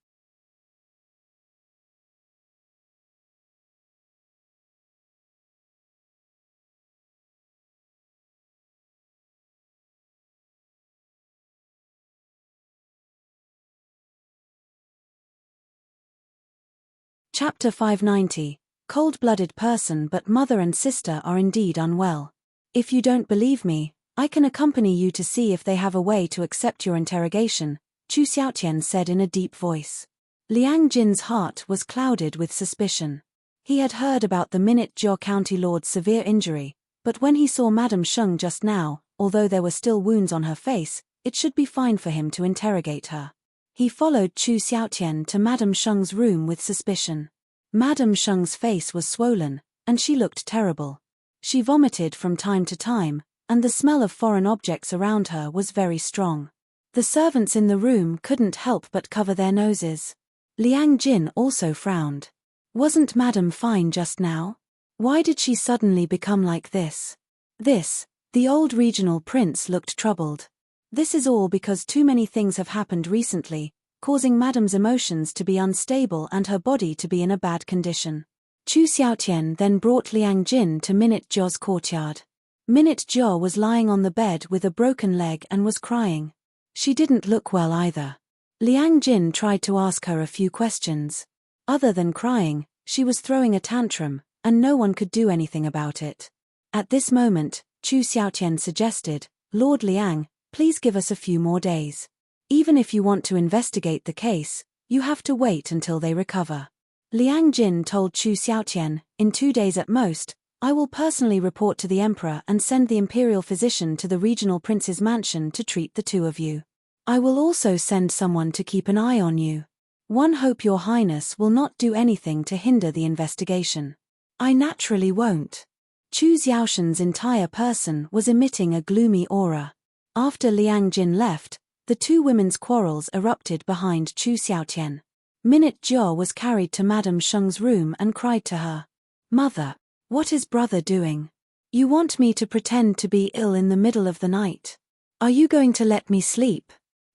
Chapter 590. Cold-blooded person but mother and sister are indeed unwell. If you don't believe me, I can accompany you to see if they have a way to accept your interrogation, Chu Xiaotian said in a deep voice. Liang Jin's heart was clouded with suspicion. He had heard about the Minute Jiao County Lord's severe injury, but when he saw Madame Sheng just now, although there were still wounds on her face, it should be fine for him to interrogate her. He followed Chu Xiaotian to Madame Sheng's room with suspicion. Madame Sheng's face was swollen, and she looked terrible. She vomited from time to time, and the smell of foreign objects around her was very strong. The servants in the room couldn't help but cover their noses. Liang Jin also frowned. Wasn't Madame fine just now? Why did she suddenly become like this? The old regional prince looked troubled. This is all because too many things have happened recently, causing Madame's emotions to be unstable and her body to be in a bad condition. Chu Xiaotian then brought Liang Jin to Minute Jiao's courtyard. Minute Jiao was lying on the bed with a broken leg and was crying. She didn't look well either. Liang Jin tried to ask her a few questions. Other than crying, she was throwing a tantrum, and no one could do anything about it. At this moment, Chu Xiaotian suggested, Lord Liang, Please give us a few more days. Even if you want to investigate the case, you have to wait until they recover. Liang Jin told Chu Xiaotian, in 2 days at most, I will personally report to the emperor and send the imperial physician to the regional prince's mansion to treat the two of you. I will also send someone to keep an eye on you. One hope your highness will not do anything to hinder the investigation. I naturally won't. Chu Xiaoshan's entire person was emitting a gloomy aura. After Liang Jin left, the two women's quarrels erupted behind Chu Xiaotian. Minute Jiao was carried to Madame Sheng's room and cried to her. Mother, what is brother doing? You want me to pretend to be ill in the middle of the night? Are you going to let me sleep?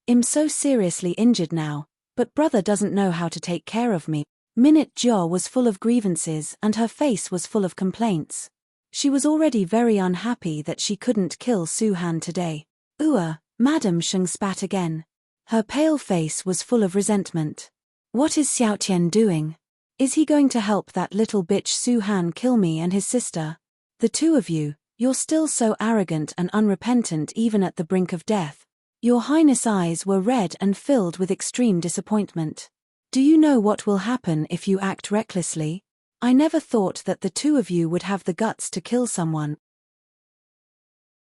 I'm so seriously injured now, but brother doesn't know how to take care of me. Minute Jiao was full of grievances and her face was full of complaints. She was already very unhappy that she couldn't kill Su Han today. Madame Sheng spat again. Her pale face was full of resentment. What is Xiaotian doing? Is he going to help that little bitch Su Han kill me and his sister? The two of you, you're still so arrogant and unrepentant even at the brink of death. Your Highness' eyes were red and filled with extreme disappointment. Do you know what will happen if you act recklessly? I never thought that the two of you would have the guts to kill someone.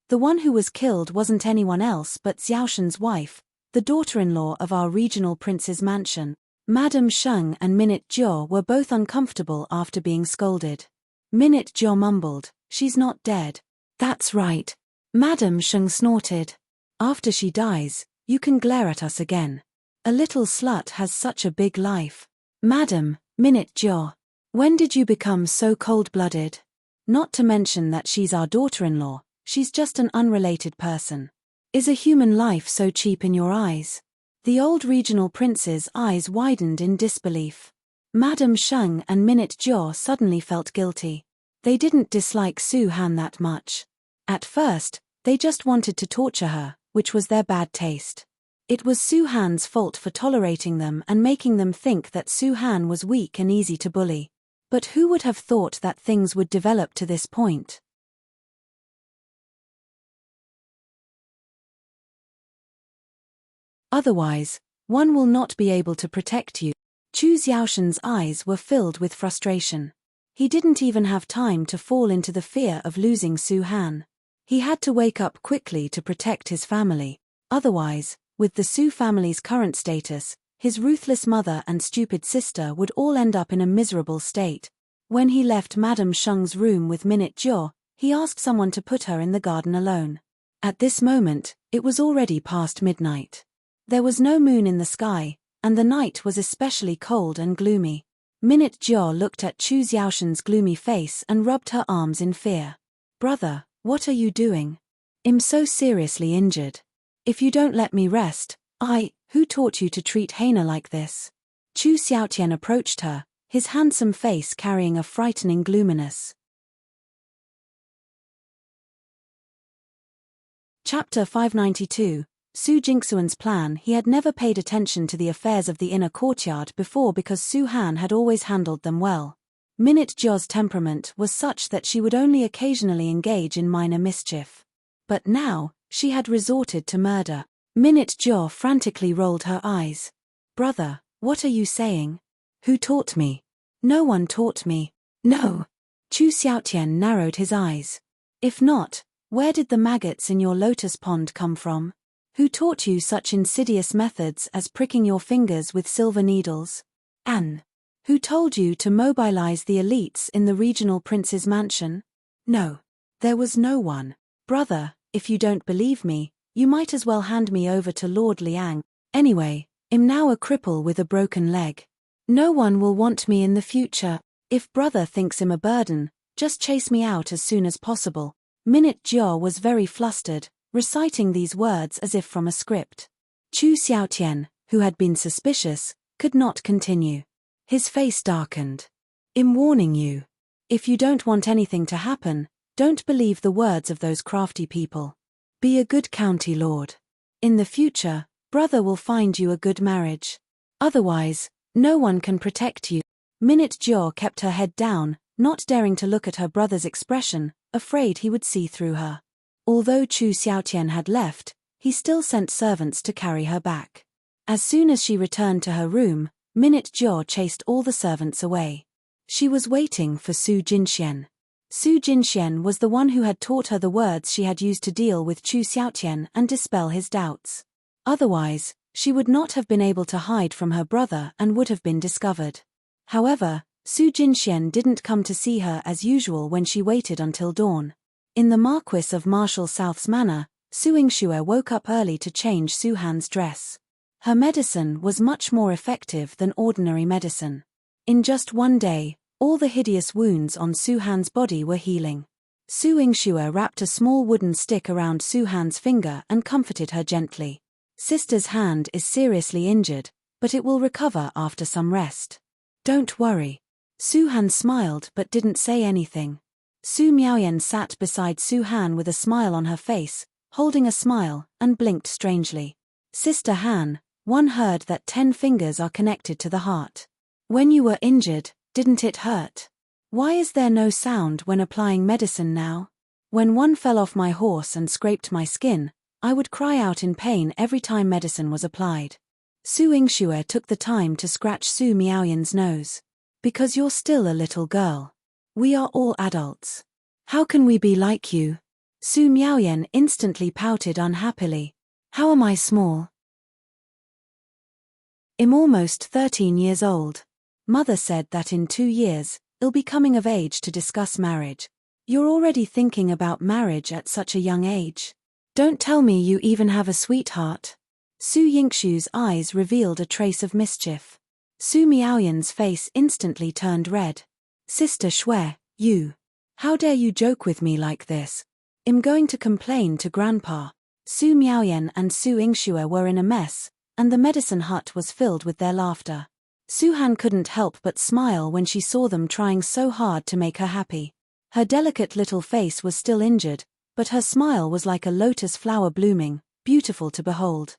The one who was killed wasn't anyone else but Xiaoshan's wife, the daughter-in-law of our regional prince's mansion. Madame Sheng and Minute Jiao were both uncomfortable after being scolded. Minute Jiao mumbled, she's not dead. That's right. Madame Sheng snorted. After she dies, you can glare at us again. A little slut has such a big life. Madam, Minute Jiao. When did you become so cold-blooded? Not to mention that she's our daughter-in-law, she's just an unrelated person. Is a human life so cheap in your eyes? The old regional prince's eyes widened in disbelief. Madame Sheng and Minute Jiao suddenly felt guilty. They didn't dislike Su Han that much. At first, they just wanted to torture her, which was their bad taste. It was Su Han's fault for tolerating them and making them think that Su Han was weak and easy to bully. But who would have thought that things would develop to this point? Otherwise, one will not be able to protect you. Chu Xiaoshan's eyes were filled with frustration. He didn't even have time to fall into the fear of losing Su Han. He had to wake up quickly to protect his family. Otherwise, with the Su family's current status, his ruthless mother and stupid sister would all end up in a miserable state. When he left Madame Sheng's room with Minute Jiao, he asked someone to put her in the garden alone. At this moment, it was already past midnight. There was no moon in the sky, and the night was especially cold and gloomy. Minute Jiao looked at Chu Xiaoshan's gloomy face and rubbed her arms in fear. Brother, what are you doing? I'm so seriously injured. If you don't let me rest, who taught you to treat Heina like this? Chu Xiaotian approached her, his handsome face carrying a frightening gloominess. Chapter 592. Su Jinxuan's plan. He had never paid attention to the affairs of the inner courtyard before because Su Han had always handled them well. Minute Jiao's temperament was such that she would only occasionally engage in minor mischief. But now, she had resorted to murder. Minute Jiao frantically rolled her eyes. Brother, what are you saying? Who taught me? No one taught me. No. Chu Xiaotian narrowed his eyes. If not, where did the maggots in your lotus pond come from? Who taught you such insidious methods as pricking your fingers with silver needles? Anne. Who told you to mobilize the elites in the regional prince's mansion? No. There was no one. Brother, if you don't believe me, you might as well hand me over to Lord Liang. Anyway, I'm now a cripple with a broken leg. No one will want me in the future. If brother thinks I'm a burden, just chase me out as soon as possible. Minute Jiao was very flustered, reciting these words as if from a script. Chu Xiaotian, who had been suspicious, could not continue. His face darkened. I'm warning you. If you don't want anything to happen, don't believe the words of those crafty people. Be a good county lord. In the future, brother will find you a good marriage. Otherwise, no one can protect you. Minute Jiao kept her head down, not daring to look at her brother's expression, afraid he would see through her. Although Chu Xiaotian had left, he still sent servants to carry her back. As soon as she returned to her room, Minute Jiao chased all the servants away. She was waiting for Su Jinxian. Su Jinxian was the one who had taught her the words she had used to deal with Chu Xiaotian and dispel his doubts. Otherwise, she would not have been able to hide from her brother and would have been discovered. However, Su Jinxian didn't come to see her as usual when she waited until dawn. In the Marquis of Marshall South's manor, Su Yingxue woke up early to change Su Han's dress. Her medicine was much more effective than ordinary medicine. In just one day, all the hideous wounds on Su Han's body were healing. Su Yingxue wrapped a small wooden stick around Su Han's finger and comforted her gently. Sister's hand is seriously injured, but it will recover after some rest. Don't worry. Su Han smiled but didn't say anything. Su Miaoyan sat beside Su Han with a smile on her face, holding a smile, and blinked strangely. Sister Han, one heard that 10 fingers are connected to the heart. When you were injured, didn't it hurt? Why is there no sound when applying medicine now? When one fell off my horse and scraped my skin, I would cry out in pain every time medicine was applied. Su Yingxue took the time to scratch Su Miaoyan's nose. Because you're still a little girl. We are all adults. How can we be like you? Su Miaoyan instantly pouted unhappily. How am I small? I'm almost 13 years old. Mother said that in 2 years, I'll be coming of age to discuss marriage. You're already thinking about marriage at such a young age. Don't tell me you even have a sweetheart. Su Yingxue's eyes revealed a trace of mischief. Su Miaoyan's face instantly turned red. Sister Shui, you. How dare you joke with me like this? I'm going to complain to Grandpa. Su Miaoyan and Su Yingxue were in a mess, and the medicine hut was filled with their laughter. Su Han couldn't help but smile when she saw them trying so hard to make her happy. Her delicate little face was still injured, but her smile was like a lotus flower blooming, beautiful to behold.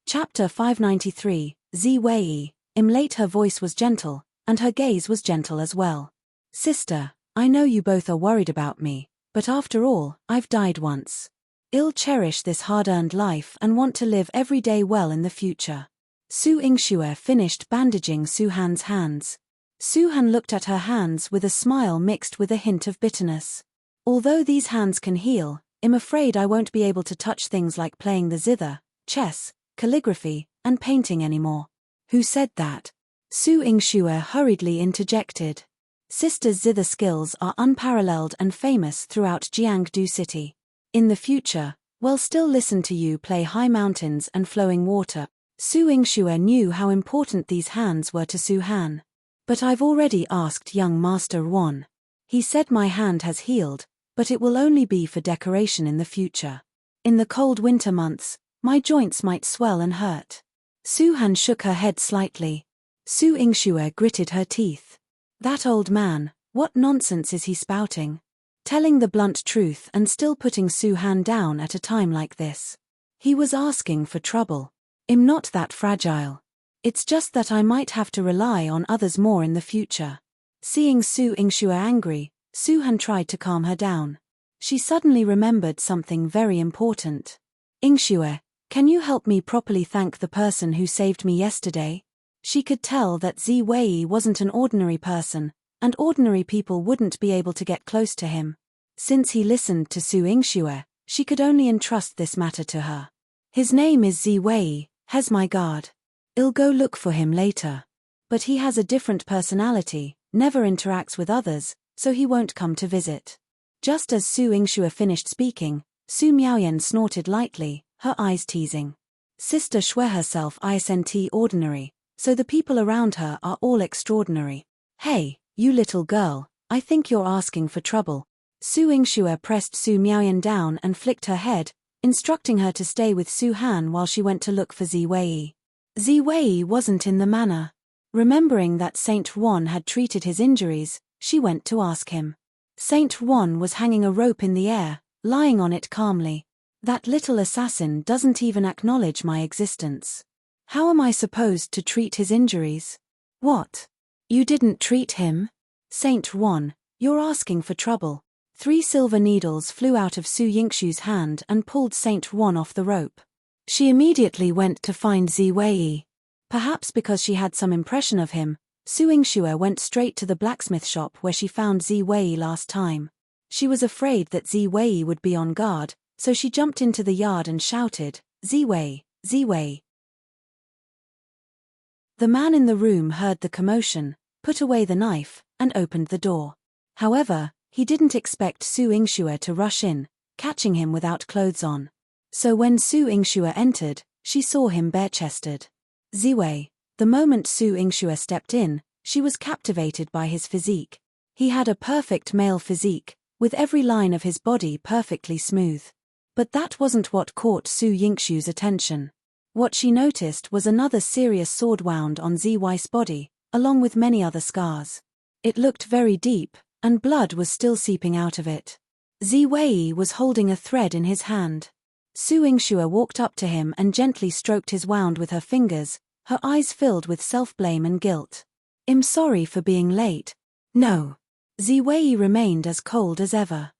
Chapter 593, Zi Wei. Late her voice was gentle, and her gaze was gentle as well. Sister, I know you both are worried about me, but after all, I've died once. I'll cherish this hard-earned life and want to live every day well in the future. Su Yingxue finished bandaging Su Han's hands. Su Han looked at her hands with a smile mixed with a hint of bitterness. Although these hands can heal, I'm afraid I won't be able to touch things like playing the zither, chess, calligraphy, and painting anymore. Who said that? Su Yingxue hurriedly interjected. Sister's zither skills are unparalleled and famous throughout Jiangdu City. In the future, we'll still listen to you play high mountains and flowing water. Su Yingxue knew how important these hands were to Su Han. But I've already asked young Master Wan. He said my hand has healed, but it will only be for decoration in the future. In the cold winter months, my joints might swell and hurt. Su Han shook her head slightly. Su Yingxue gritted her teeth. That old man, what nonsense is he spouting? Telling the blunt truth and still putting Su Han down at a time like this. He was asking for trouble. I'm not that fragile. It's just that I might have to rely on others more in the future. Seeing Su Yingxue angry, Su Han tried to calm her down. She suddenly remembered something very important. Yingxue, can you help me properly thank the person who saved me yesterday? She could tell that Zi Wei wasn't an ordinary person, and ordinary people wouldn't be able to get close to him. Since he listened to Su Yingxue, she could only entrust this matter to her. His name is Zi Wei, has my guard. I'll go look for him later. But he has a different personality, never interacts with others, so he won't come to visit. Just as Su Yingxue finished speaking, Su Miaoyan snorted lightly, her eyes teasing. Sister Shui herself isn't ordinary, so the people around her are all extraordinary. Hey, you little girl, I think you're asking for trouble. Su Yingxue pressed Su Miaoyan down and flicked her head, instructing her to stay with Su Han while she went to look for Zi Wei. Zi Wei wasn't in the manor. Remembering that Saint Wan had treated his injuries, she went to ask him. Saint Wan was hanging a rope in the air, lying on it calmly. That little assassin doesn't even acknowledge my existence. How am I supposed to treat his injuries? What? You didn't treat him? Saint Wan, you're asking for trouble. 3 silver needles flew out of Su Yingxu's hand and pulled Saint Juan off the rope. She immediately went to find Ziwei. Perhaps because she had some impression of him, Su Yingxue went straight to the blacksmith shop where she found Ziwei last time. She was afraid that Ziwei would be on guard, so she jumped into the yard and shouted, "Ziwei, Ziwei." The man in the room heard the commotion, put away the knife, and opened the door. However, he didn't expect Su Yingxue to rush in, catching him without clothes on. So when Su Yingxue entered, she saw him bare-chested. Ziwei. The moment Su Yingxue stepped in, she was captivated by his physique. He had a perfect male physique, with every line of his body perfectly smooth. But that wasn't what caught Su Yingxue's attention. What she noticed was another serious sword wound on Ziwei's body, along with many other scars. It looked very deep, and blood was still seeping out of it. Ziwei was holding a thread in his hand. Su Yingxue walked up to him and gently stroked his wound with her fingers, her eyes filled with self-blame and guilt. "I'm sorry for being late." "No." Ziwei remained as cold as ever.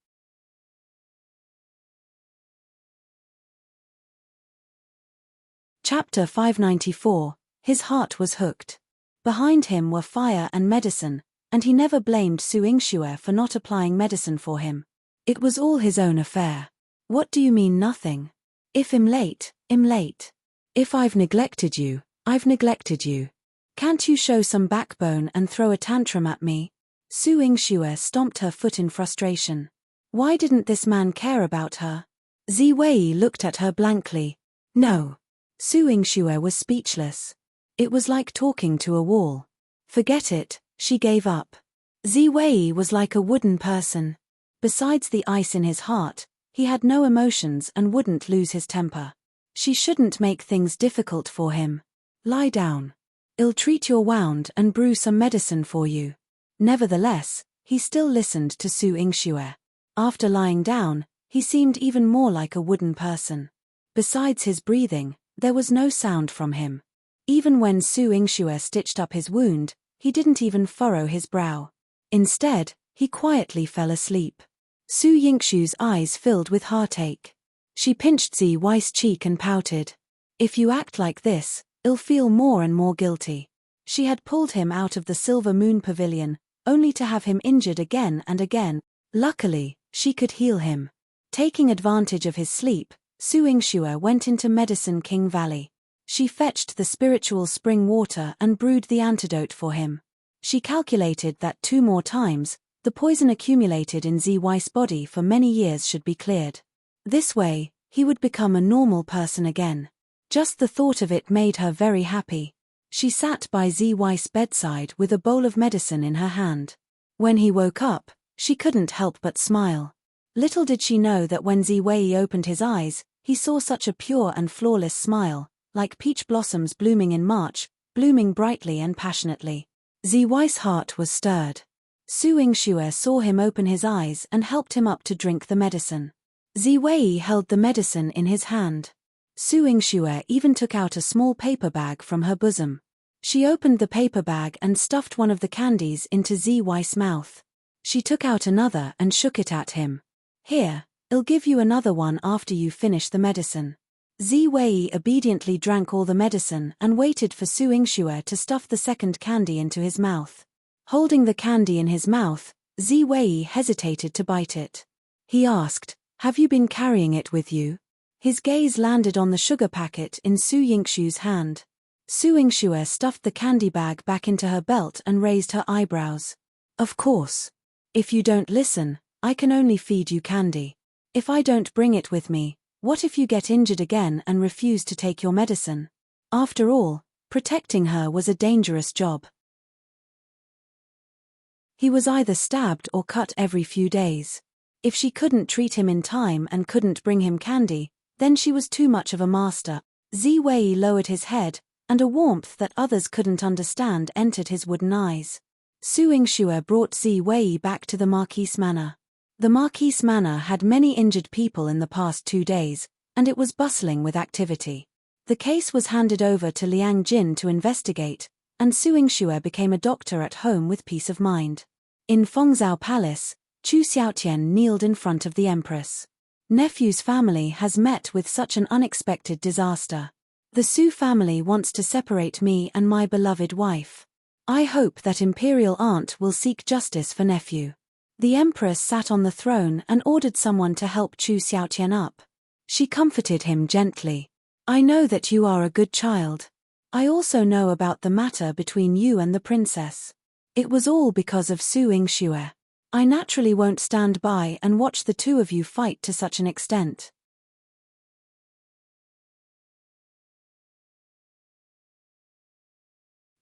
Chapter 594. His heart was hooked. Behind him were fire and medicine, and he never blamed Su Yingxue for not applying medicine for him. It was all his own affair. "What do you mean nothing? If I'm late, I'm late. If I've neglected you, I've neglected you. Can't you show some backbone and throw a tantrum at me?" Su Yingxue stomped her foot in frustration. Why didn't this man care about her? Ziwei looked at her blankly. No. Su Yingxue was speechless. It was like talking to a wall. Forget it, she gave up. Ziwei was like a wooden person. Besides the ice in his heart, he had no emotions and wouldn't lose his temper. She shouldn't make things difficult for him. "Lie down. I'll treat your wound and brew some medicine for you." Nevertheless, he still listened to Su Yingxue. After lying down, he seemed even more like a wooden person. Besides his breathing, there was no sound from him. Even when Su Yingxue stitched up his wound, he didn't even furrow his brow. Instead, he quietly fell asleep. Su Yingxue's eyes filled with heartache. She pinched Ziwei's cheek and pouted. "If you act like this, I'll feel more and more guilty." She had pulled him out of the Silver Moon Pavilion, only to have him injured again and again. Luckily, she could heal him. Taking advantage of his sleep, Su Yingxue went into Medicine King Valley. She fetched the spiritual spring water and brewed the antidote for him. She calculated that 2 more times, the poison accumulated in Ziwei's body for many years should be cleared. This way, he would become a normal person again. Just the thought of it made her very happy. She sat by Ziwei's bedside with a bowl of medicine in her hand. When he woke up, she couldn't help but smile. Little did she know that when Ziwei opened his eyes, he saw such a pure and flawless smile, like peach blossoms blooming in March, blooming brightly and passionately. Ziwei's heart was stirred. Su Yingxue saw him open his eyes and helped him up to drink the medicine. Ziwei held the medicine in his hand. Su Yingxue even took out a small paper bag from her bosom. She opened the paper bag and stuffed one of the candies into Ziwei's mouth. She took out another and shook it at him. "Here, I'll give you another one after you finish the medicine." Ziwei obediently drank all the medicine and waited for Su Yingxue to stuff the second candy into his mouth. Holding the candy in his mouth, Ziwei hesitated to bite it. He asked, "Have you been carrying it with you?" His gaze landed on the sugar packet in Su Yingxue's hand. Su Yingxue stuffed the candy bag back into her belt and raised her eyebrows. "Of course. If you don't listen, I can only feed you candy. If I don't bring it with me, what if you get injured again and refuse to take your medicine?" After all, protecting her was a dangerous job. He was either stabbed or cut every few days. If she couldn't treat him in time and couldn't bring him candy, then she was too much of a master. Ziwei lowered his head, and a warmth that others couldn't understand entered his wooden eyes. Su Yingxue brought Ziwei back to the Marquise Manor. The Marquise Manor had many injured people in the past 2 days, and it was bustling with activity. The case was handed over to Liang Jin to investigate, and Su Yingxue became a doctor at home with peace of mind. In Fengzhou Palace, Chu Xiaotian kneeled in front of the Empress. Nephew's family has met with such an unexpected disaster. The Su family wants to separate me and my beloved wife. I hope that Imperial Aunt will seek justice for nephew. The Empress sat on the throne and ordered someone to help Chu Xiaotian up. She comforted him gently. I know that you are a good child. I also know about the matter between you and the princess. It was all because of Su Yingxue. I naturally won't stand by and watch the two of you fight to such an extent.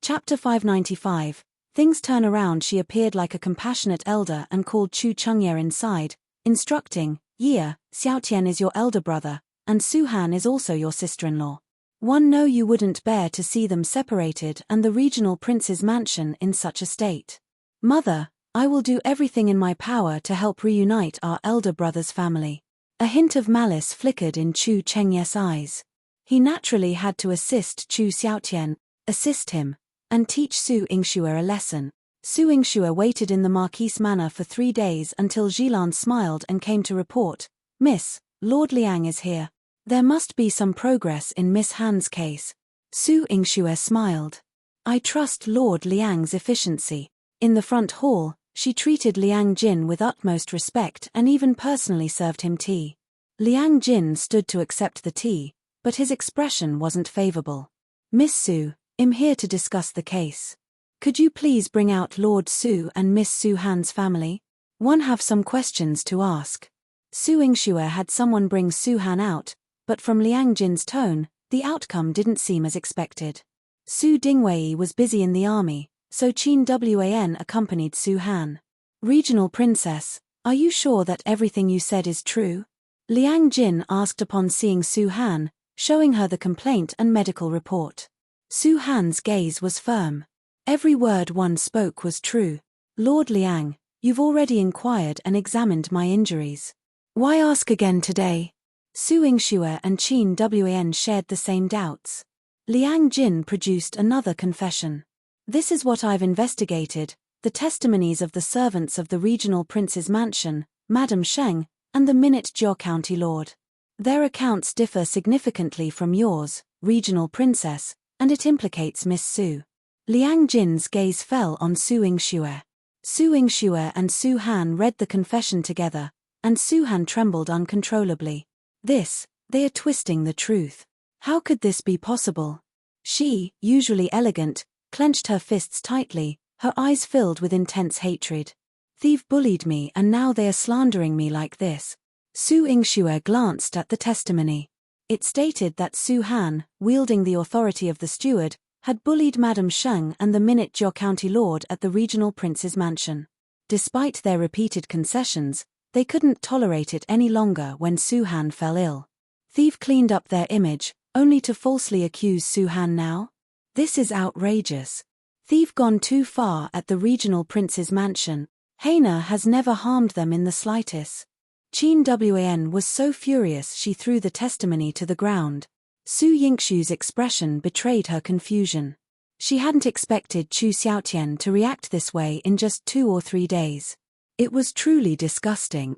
Chapter 595. Things turn around. She appeared like a compassionate elder and called Chu Chengye inside, instructing, Ye, Xiaotian is your elder brother, and Su Han is also your sister-in-law. One know you wouldn't bear to see them separated and the regional prince's mansion in such a state. Mother, I will do everything in my power to help reunite our elder brother's family. A hint of malice flickered in Chu Chengye's eyes. He naturally had to assist Chu Xiaotian, assist him, and teach Su Yingxue a lesson. Su Yingxue waited in the Marquise Manor for 3 days until Yihan smiled and came to report, Miss, Lord Liang is here. There must be some progress in Miss Han's case. Su Yingxue smiled. I trust Lord Liang's efficiency. In the front hall, she treated Liang Jin with utmost respect and even personally served him tea. Liang Jin stood to accept the tea, but his expression wasn't favorable. Miss Su, I'm here to discuss the case. Could you please bring out Lord Su and Miss Su Han's family? One have some questions to ask. Su Yingxue had someone bring Su Han out, but from Liang Jin's tone, the outcome didn't seem as expected. Su Dingwei was busy in the army, so Qingzhi accompanied Su Han. Regional Princess, are you sure that everything you said is true? Liang Jin asked upon seeing Su Han, showing her the complaint and medical report. Su Han's gaze was firm. Every word one spoke was true. Lord Liang, you've already inquired and examined my injuries. Why ask again today? Su Yingxue and Qingzhi shared the same doubts. Liang Jin produced another confession. This is what I've investigated, the testimonies of the servants of the regional prince's mansion, Madame Sheng, and the Minute Jiao County Lord. Their accounts differ significantly from yours, regional princess, and it implicates Miss Su. Liang Jin's gaze fell on Su Yingxue. Su Yingxue and Su Han read the confession together, and Su Han trembled uncontrollably. They are twisting the truth. How could this be possible? She, usually elegant, clenched her fists tightly, her eyes filled with intense hatred. Thief bullied me and now they are slandering me like this. Su Yingxue glanced at the testimony. It stated that Su Han, wielding the authority of the steward, had bullied Madame Sheng and the Minute Jiao County Lord at the regional prince's mansion. Despite their repeated concessions, they couldn't tolerate it any longer when Su Han fell ill. Thief cleaned up their image, only to falsely accuse Su Han now? This is outrageous. Thief gone too far at the regional prince's mansion. Highness has never harmed them in the slightest. Qingzhi was so furious she threw the testimony to the ground. Su Yingxue's expression betrayed her confusion. She hadn't expected Chu Xiaotian to react this way in just 2 or 3 days. It was truly disgusting.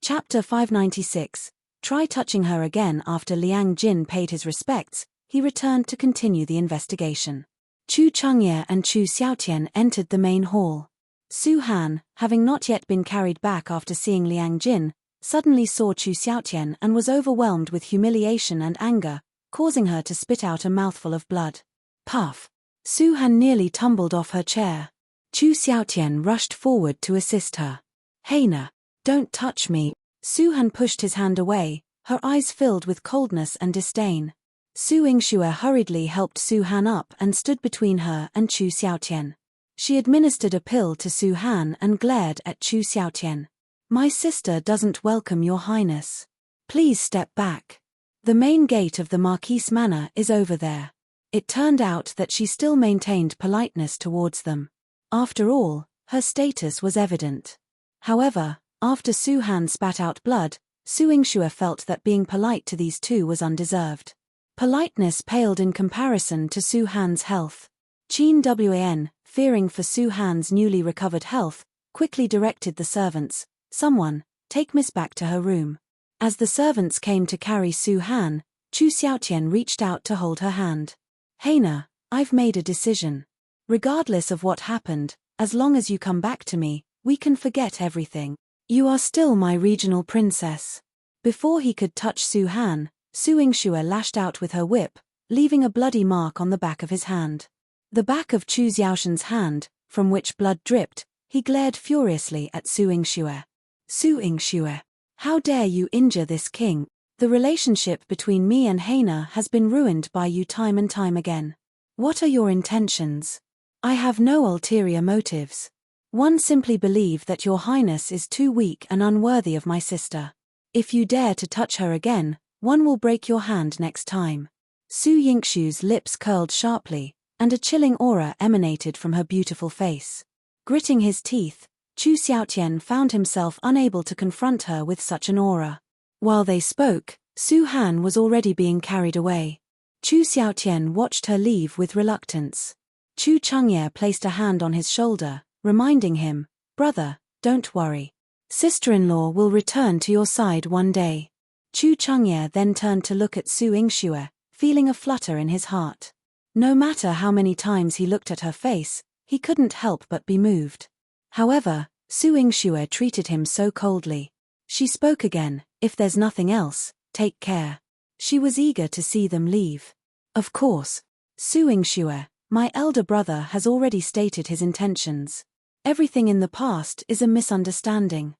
Chapter 596. Try touching her again. After Liang Jin paid his respects, he returned to continue the investigation. Chu Chengye and Chu Xiaotian entered the main hall. Su Han, having not yet been carried back after seeing Liang Jin, suddenly saw Chu Xiaotian and was overwhelmed with humiliation and anger, causing her to spit out a mouthful of blood. Puff! Su Han nearly tumbled off her chair. Chu Xiaotian rushed forward to assist her. Highness, don't touch me. Su Han pushed his hand away, her eyes filled with coldness and disdain. Su Yingxue hurriedly helped Su Han up and stood between her and Chu Xiaotian. She administered a pill to Su Han and glared at Chu Xiaotian. My sister doesn't welcome your highness. Please step back. The main gate of the Marquise Manor is over there. It turned out that she still maintained politeness towards them. After all, her status was evident. However, after Su Han spat out blood, Su Yingxue felt that being polite to these two was undeserved. Politeness paled in comparison to Su Han's health. Qingzhi, fearing for Su Han's newly recovered health, quickly directed the servants, "Someone, take Miss back to her room." As the servants came to carry Su Han, Chu Xiaotian reached out to hold her hand. "Heina, I've made a decision. Regardless of what happened, as long as you come back to me, we can forget everything. You are still my regional princess." Before he could touch Su Han, Su Yingxue lashed out with her whip, leaving a bloody mark on the back of his hand. The back of Chu Xiaoshan's hand, from which blood dripped, he glared furiously at Su Yingxue. "Su Yingxue, how dare you injure this king? The relationship between me and Heina has been ruined by you time and time again. What are your intentions?" "I have no ulterior motives. One simply believe that your highness is too weak and unworthy of my sister. If you dare to touch her again, one will break your hand next time." Su Yingxue's lips curled sharply, and a chilling aura emanated from her beautiful face. Gritting his teeth, Chu Xiaotian found himself unable to confront her with such an aura. While they spoke, Su Han was already being carried away. Chu Xiaotian watched her leave with reluctance. Chu Chengye placed a hand on his shoulder, reminding him, "Brother, don't worry. Sister-in-law will return to your side one day." Chu Chengye then turned to look at Su Yingxue, feeling a flutter in his heart. No matter how many times he looked at her face, he couldn't help but be moved. However, Su Yingxue treated him so coldly. She spoke again, "If there's nothing else, take care." She was eager to see them leave. "Of course. Su Yingxue, my elder brother has already stated his intentions. Everything in the past is a misunderstanding.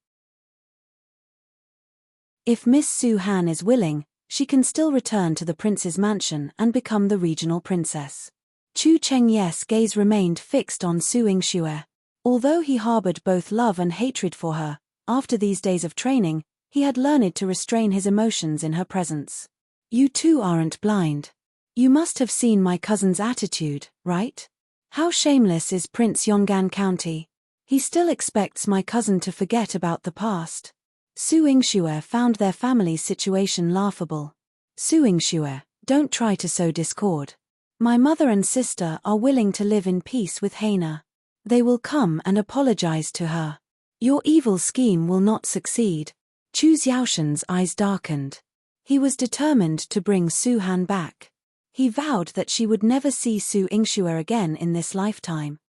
If Miss Su Han is willing, she can still return to the prince's mansion and become the regional princess." Chu Chengye's gaze remained fixed on Su Yingxue. Although he harbored both love and hatred for her, after these days of training, he had learned to restrain his emotions in her presence. "You two aren't blind. You must have seen my cousin's attitude, right? How shameless is Prince Yonggan County. He still expects my cousin to forget about the past." Su Yingxue found their family's situation laughable. "Su Yingxue, don't try to sow discord. My mother and sister are willing to live in peace with Heina. They will come and apologize to her. Your evil scheme will not succeed." Chu Xiaoshan's eyes darkened. He was determined to bring Su Han back. He vowed that she would never see Su Yingxue again in this lifetime.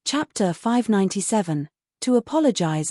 Chapter 597. To apologize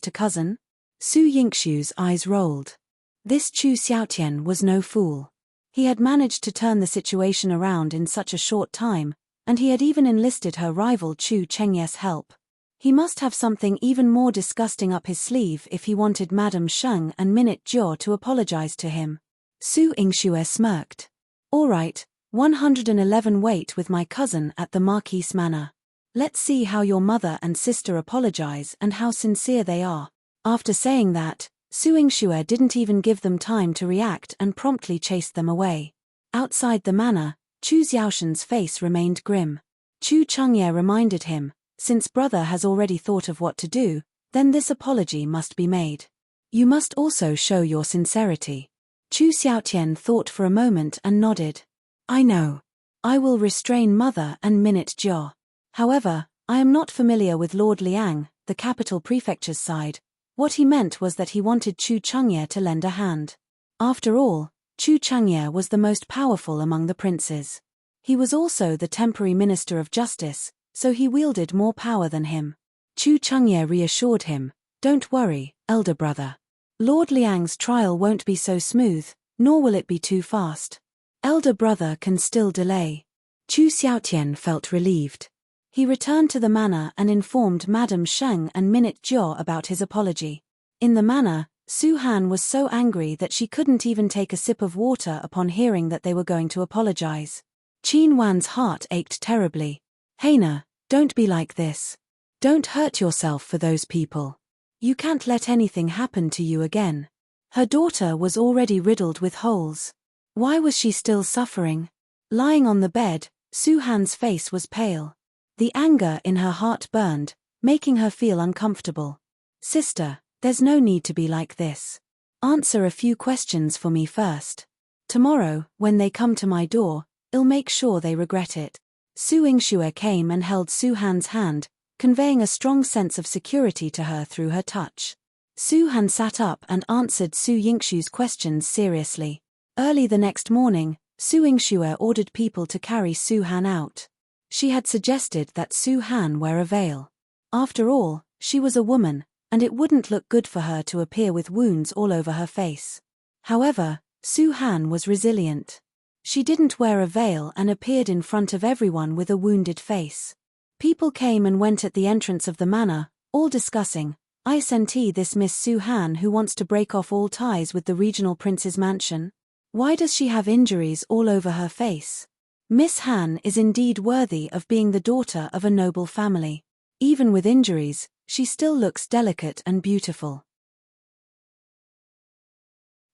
to cousin? Su Yingxue's eyes rolled. This Chu Xiaotian was no fool. He had managed to turn the situation around in such a short time, and he had even enlisted her rival Chu Chengye's help. He must have something even more disgusting up his sleeve if he wanted Madame Sheng and Minute Jiao to apologize to him. Su Yingxue smirked. "All right, 111 wait with my cousin at the Marquise Manor. Let's see how your mother and sister apologize and how sincere they are." After saying that, Su Yingxue didn't even give them time to react and promptly chased them away. Outside the manor, Chu Xiaoshan's face remained grim. Chu Chengye reminded him, "Since brother has already thought of what to do, then this apology must be made. You must also show your sincerity." Chu Xiaotian thought for a moment and nodded. "I know. I will restrain mother and Minute Jiao. However, I am not familiar with Lord Liang, the capital prefecture's side." What he meant was that he wanted Chu Chengye to lend a hand. After all, Chu Chengye was the most powerful among the princes. He was also the temporary Minister of Justice, so he wielded more power than him. Chu Chengye reassured him, "Don't worry, elder brother. Lord Liang's trial won't be so smooth, nor will it be too fast. Elder brother can still delay." Chu Xiaotian felt relieved. He returned to the manor and informed Madame Sheng and Minute Jiao about his apology. In the manor, Su Han was so angry that she couldn't even take a sip of water upon hearing that they were going to apologize. Jinxuan's heart ached terribly. "Heina, don't be like this. Don't hurt yourself for those people. You can't let anything happen to you again." Her daughter was already riddled with holes. Why was she still suffering? Lying on the bed, Su Han's face was pale. The anger in her heart burned, making her feel uncomfortable. "Sister, There's no need to be like this. Answer a few questions for me first. Tomorrow, when they come to my door, I'll make sure they regret it. Su Yingxue came and held Su Han's hand, conveying a strong sense of security to her through her touch. Su Han sat up and answered Su Yingxue's questions seriously. Early the next morning, Su Yingxue ordered people to carry Su Han out. She had suggested that Su Han wear a veil. After all, she was a woman, and it wouldn't look good for her to appear with wounds all over her face. However, Su Han was resilient. She didn't wear a veil and appeared in front of everyone with a wounded face. People came and went at the entrance of the manor, all discussing, "I sentee this Miss Su Han who wants to break off all ties with the regional prince's mansion. Why does she have injuries all over her face? Miss Han is indeed worthy of being the daughter of a noble family. Even with injuries, she still looks delicate and beautiful.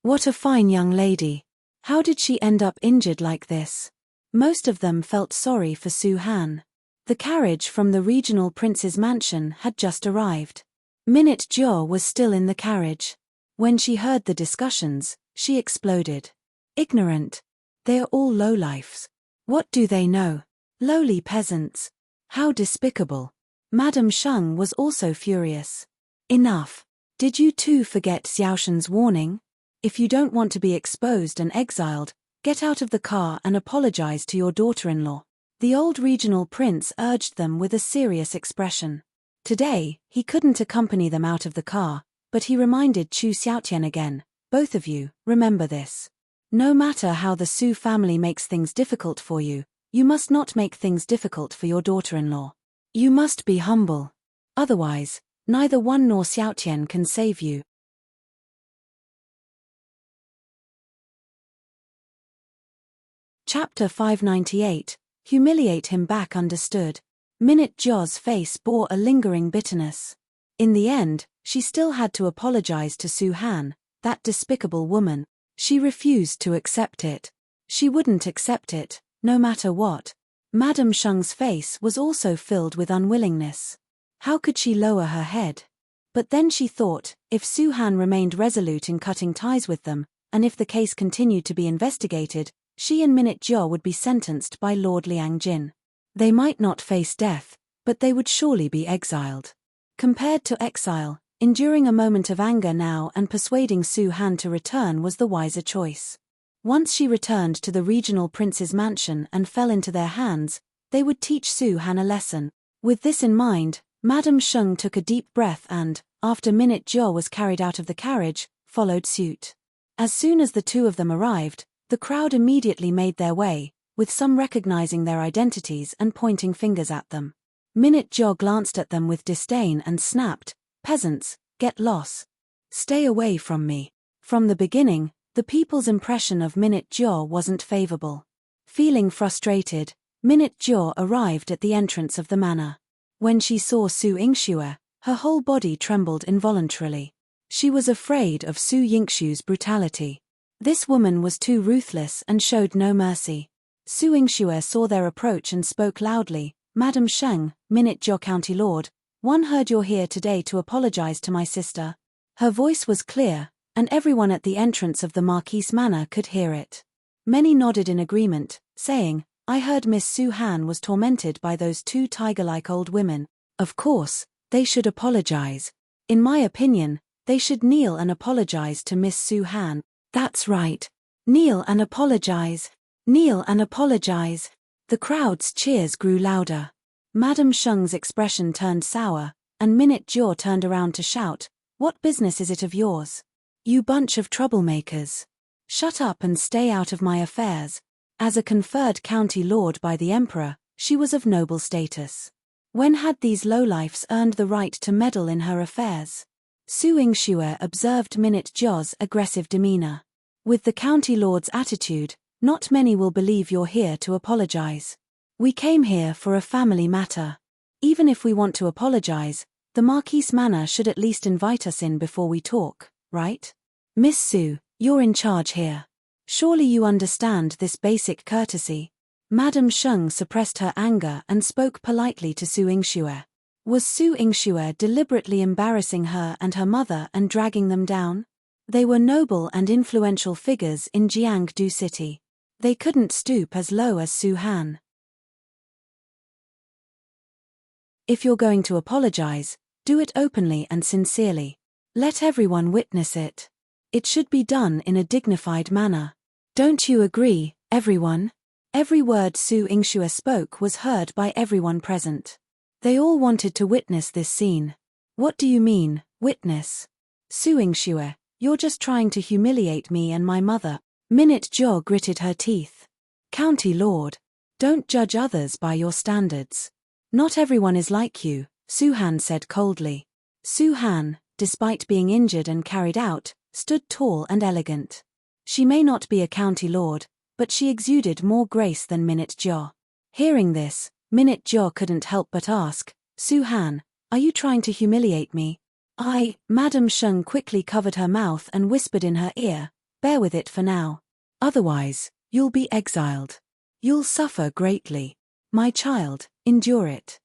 What a fine young lady. How did she end up injured like this?" Most of them felt sorry for Su Han. The carriage from the regional prince's mansion had just arrived. Minute Jo was still in the carriage. When she heard the discussions, she exploded. Ignorant. They are all lowlifes. What do they know? Lowly peasants. How despicable. Madame Sheng was also furious. Enough. Did you two forget Xiaoshen's warning? If you don't want to be exposed and exiled, get out of the car and apologize to your daughter-in-law. The old regional prince urged them with a serious expression. Today, he couldn't accompany them out of the car, but he reminded Chu Xiaotian again, "Both of you, remember this. No matter how the Su family makes things difficult for you, you must not make things difficult for your daughter-in-law. You must be humble. Otherwise, neither one nor Xiaotian can save you." Chapter 598, Humiliate him back understood. Minute Jo's face bore a lingering bitterness. In the end, she still had to apologize to Su Han, that despicable woman. She refused to accept it. She wouldn't accept it, no matter what. Madame Sheng's face was also filled with unwillingness. How could she lower her head? But then she thought, if Su Han remained resolute in cutting ties with them, and if the case continued to be investigated, she and Minute Jo would be sentenced by Lord Liangjin. They might not face death, but they would surely be exiled. Compared to exile, enduring a moment of anger now and persuading Su Han to return was the wiser choice. Once she returned to the regional prince's mansion and fell into their hands, they would teach Su Han a lesson. With this in mind, Madame Sheng took a deep breath and, after Minute Jo was carried out of the carriage, followed suit. As soon as the two of them arrived, the crowd immediately made their way, with some recognizing their identities and pointing fingers at them. Minute Jo glanced at them with disdain and snapped, "Peasants, get lost. Stay away from me." From the beginning, the people's impression of Minute Jo wasn't favorable. Feeling frustrated, Minute Jo arrived at the entrance of the manor. When she saw Su Yingxue, her whole body trembled involuntarily. She was afraid of Su Yingxue's brutality. This woman was too ruthless and showed no mercy. Su Yingxue saw their approach and spoke loudly, "Madame Sheng, Minute Jo County Lord, one heard you're here today to apologize to my sister." Her voice was clear, and everyone at the entrance of the Marquise Manor could hear it. Many nodded in agreement, saying, "I heard Miss Su Han was tormented by those two tiger-like old women. Of course, they should apologize. In my opinion, they should kneel and apologize to Miss Su Han." "That's right. Kneel and apologize. Kneel and apologize." The crowd's cheers grew louder. Madame Sheng's expression turned sour, and Minute Jo turned around to shout, "What business is it of yours? You bunch of troublemakers. Shut up and stay out of my affairs." As a conferred county lord by the emperor, she was of noble status. When had these lowlifes earned the right to meddle in her affairs? Su Yingxue observed Minute Jo's aggressive demeanor. "With the county lord's attitude, not many will believe you're here to apologize. We came here for a family matter. Even if we want to apologize, the Marquise Manor should at least invite us in before we talk, right? Miss Su, you're in charge here. Surely you understand this basic courtesy." Madame Sheng suppressed her anger and spoke politely to Su Yingxue. Was Su Yingxue deliberately embarrassing her and her mother and dragging them down? They were noble and influential figures in Jiangdu City. They couldn't stoop as low as Su Han. If you're going to apologize, do it openly and sincerely. Let everyone witness it. It should be done in a dignified manner. Don't you agree, everyone? Every word Su Yingxue spoke was heard by everyone present. They all wanted to witness this scene. What do you mean, witness? Su Yingxue, you're just trying to humiliate me and my mother. Minute Jiao gritted her teeth. County Lord, don't judge others by your standards. Not everyone is like you, Su Han said coldly. Su Han, despite being injured and carried out, stood tall and elegant. She may not be a county lord, but she exuded more grace than Minute Jiao. Hearing this, Minute Jiao couldn't help but ask, Su Han, are you trying to humiliate me? Madame Sheng quickly covered her mouth and whispered in her ear, bear with it for now. Otherwise, you'll be exiled. You'll suffer greatly. My child, endure it.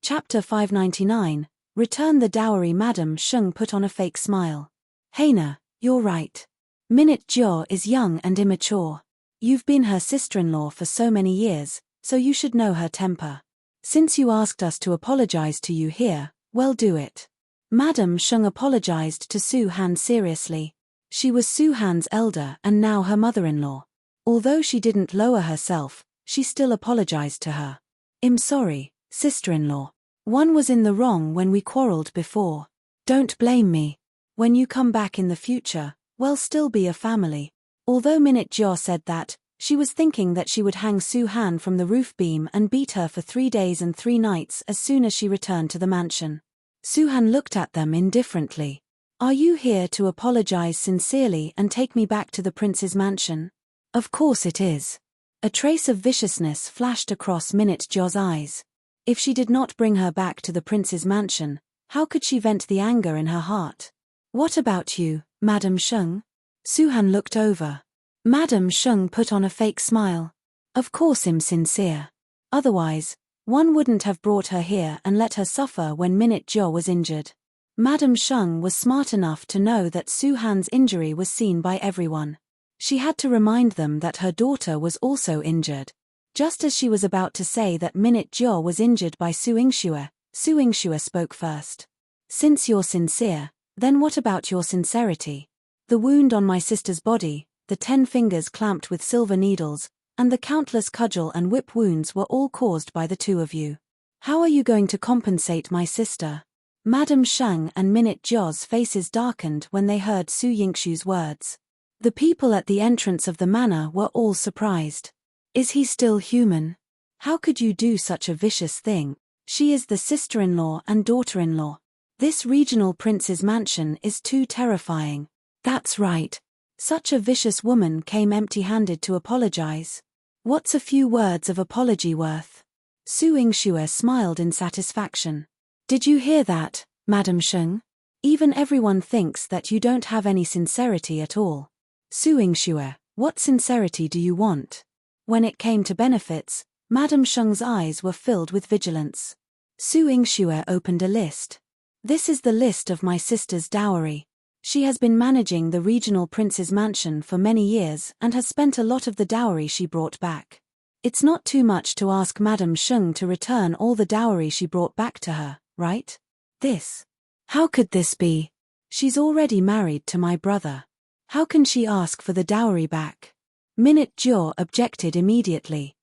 Chapter 599, Return the Dowry. Madame Sheng put on a fake smile. Heina, you're right. Minute Jiao is young and immature. You've been her sister-in-law for so many years, so you should know her temper. Since you asked us to apologize to you here, well, do it. Madame Sheng apologized to Su Han seriously. She was Su Han's elder and now her mother-in-law. Although she didn't lower herself, she still apologized to her. I'm sorry, sister-in-law. One was in the wrong when we quarreled before. Don't blame me. When you come back in the future, we'll still be a family. Although Minute Jiao said that, she was thinking that she would hang Su Han from the roof beam and beat her for 3 days and 3 nights as soon as she returned to the mansion. Su Han looked at them indifferently. Are you here to apologize sincerely and take me back to the prince's mansion? Of course it is. A trace of viciousness flashed across Minute Jiao's eyes. If she did not bring her back to the prince's mansion, how could she vent the anger in her heart? What about you, Madame Sheng? Su Han looked over. Madame Sheng put on a fake smile. Of course I'm sincere. Otherwise, one wouldn't have brought her here and let her suffer when Minute Jiao was injured. Madame Sheng was smart enough to know that Su Han's injury was seen by everyone. She had to remind them that her daughter was also injured. Just as she was about to say that Minute Jiao was injured by Su Yingxue spoke first. Since you're sincere, then what about your sincerity? The wound on my sister's body, the 10 fingers clamped with silver needles, and the countless cudgel and whip wounds were all caused by the two of you. How are you going to compensate my sister? Madame Sheng and Minute Jiao's faces darkened when they heard Su Yingxue's words. The people at the entrance of the manor were all surprised. Is he still human? How could you do such a vicious thing? She is the sister-in-law and daughter-in-law. This regional prince's mansion is too terrifying. That's right. Such a vicious woman came empty-handed to apologize. What's a few words of apology worth? Su Yingxue smiled in satisfaction. Did you hear that, Madame Sheng? Even everyone thinks that you don't have any sincerity at all. Su Yingxue, what sincerity do you want? When it came to benefits, Madame Sheng's eyes were filled with vigilance. Su Yingxue opened a list. This is the list of my sister's dowry. She has been managing the regional prince's mansion for many years and has spent a lot of the dowry she brought back. It's not too much to ask Madame Sheng to return all the dowry she brought back to her, right? This. How could this be? She's already married to my brother. How can she ask for the dowry back? Minute Jiao objected immediately.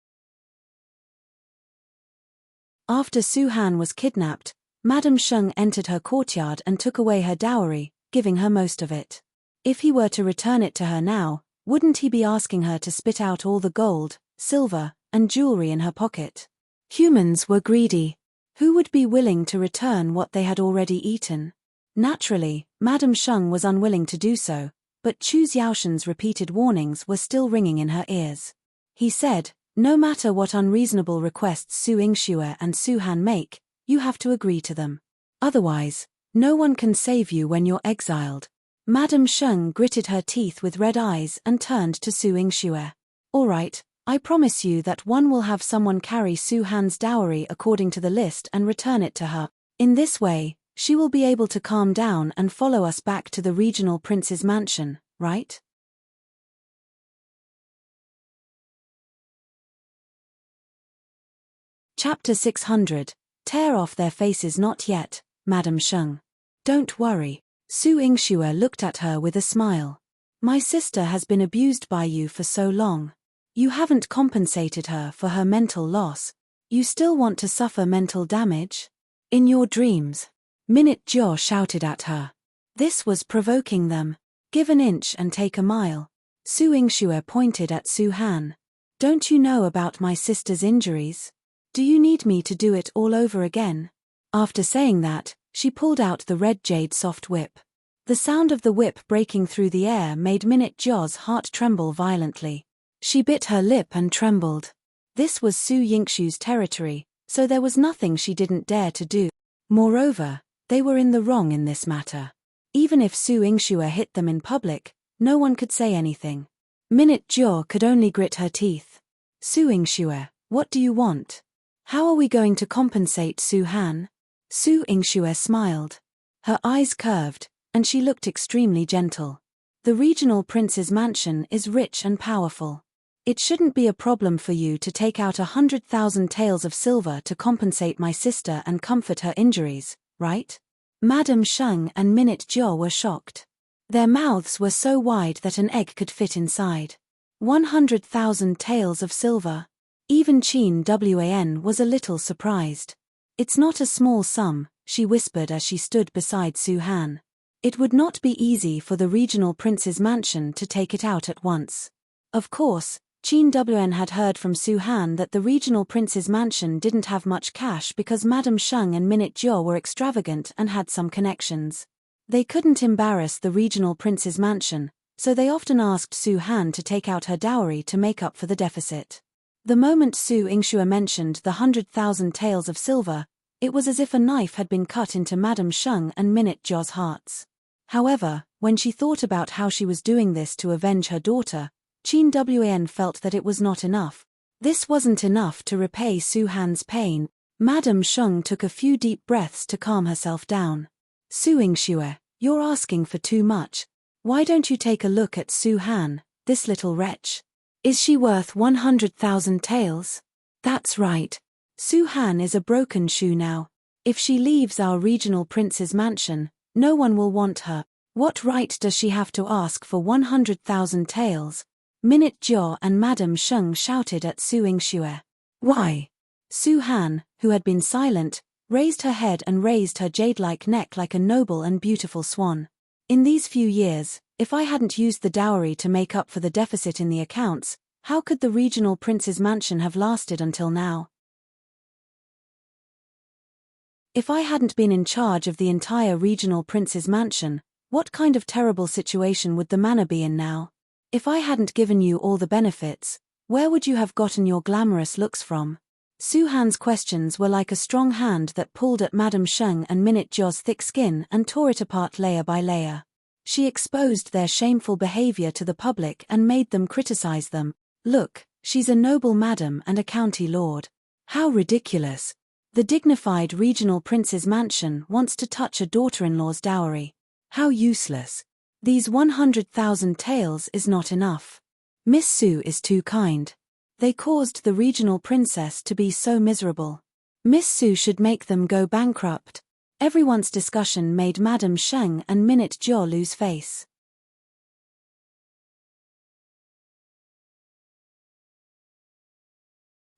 After Su Han was kidnapped, Madame Sheng entered her courtyard and took away her dowry, giving her most of it. If he were to return it to her now, wouldn't he be asking her to spit out all the gold, silver, and jewelry in her pocket? Humans were greedy. Who would be willing to return what they had already eaten? Naturally, Madame Sheng was unwilling to do so, but Chu Xiaoshen's repeated warnings were still ringing in her ears. He said, no matter what unreasonable requests Su Yingxue and Su Han make, you have to agree to them. Otherwise, no one can save you when you're exiled. Madame Sheng gritted her teeth with red eyes and turned to Su Yingxue. All right, I promise you that one will have someone carry Su Han's dowry according to the list and return it to her. In this way, she will be able to calm down and follow us back to the regional prince's mansion, right? Chapter 600. Tear off their faces. Not yet, Madam Sheng. Don't worry. Su Yingxue looked at her with a smile. My sister has been abused by you for so long. You haven't compensated her for her mental loss. You still want to suffer mental damage? In your dreams. Minute Jiao shouted at her. This was provoking them. Give an inch and take a mile. Su Yingxue pointed at Su Han. Don't you know about my sister's injuries? Do you need me to do it all over again? After saying that, she pulled out the red jade soft whip. The sound of the whip breaking through the air made Minute Jiao's heart tremble violently. She bit her lip and trembled. This was Su Yingxue's territory, so there was nothing she didn't dare to do. Moreover, they were in the wrong in this matter. Even if Su Yingxue hit them in public, no one could say anything. Minute Jiao could only grit her teeth. Su Yingxue, what do you want? How are we going to compensate Su Han? Su Yingxue smiled. Her eyes curved, and she looked extremely gentle. The regional prince's mansion is rich and powerful. It shouldn't be a problem for you to take out 100,000 taels of silver to compensate my sister and comfort her injuries, right? Madam Sheng and Minute Jiao were shocked. Their mouths were so wide that an egg could fit inside. 100,000 taels of silver. Even Qingzhi was a little surprised. It's not a small sum, she whispered as she stood beside Su Han. It would not be easy for the regional prince's mansion to take it out at once. Of course, Qingzhi had heard from Su Han that the regional prince's mansion didn't have much cash because Madam Sheng and Minute Jiao were extravagant and had some connections. They couldn't embarrass the regional prince's mansion, so they often asked Su Han to take out her dowry to make up for the deficit. The moment Su Yingxue mentioned the 100,000 taels of silver, it was as if a knife had been cut into Madam Sheng and Minute Jiao's hearts. However, when she thought about how she was doing this to avenge her daughter, Qingzhi felt that it was not enough. This wasn't enough to repay Su Han's pain. Madam Sheng took a few deep breaths to calm herself down. Su Yingxue, you're asking for too much. Why don't you take a look at Su Han, this little wretch? Is she worth 100,000 taels? That's right. Su Han is a broken shoe now. If she leaves our regional prince's mansion, no one will want her. What right does she have to ask for 100,000 taels? Minute Jiao and Madam Sheng shouted at Su Yingxue. Why? Su Han, who had been silent, raised her head and raised her jade-like neck like a noble and beautiful swan. In these few years, if I hadn't used the dowry to make up for the deficit in the accounts, how could the regional prince's mansion have lasted until now? If I hadn't been in charge of the entire regional prince's mansion, what kind of terrible situation would the manor be in now? If I hadn't given you all the benefits, where would you have gotten your glamorous looks from? Su Han's questions were like a strong hand that pulled at Madam Sheng and Minute Jiao's thick skin and tore it apart layer by layer. She exposed their shameful behavior to the public and made them criticize them. Look, she's a noble madam and a county lord. How ridiculous. The dignified regional prince's mansion wants to touch a daughter-in-law's dowry. How useless. These 100,000 taels is not enough. Miss Su is too kind. They caused the regional princess to be so miserable. Miss Su should make them go bankrupt. Everyone's discussion made Madam Sheng and Minute Jiao lose face.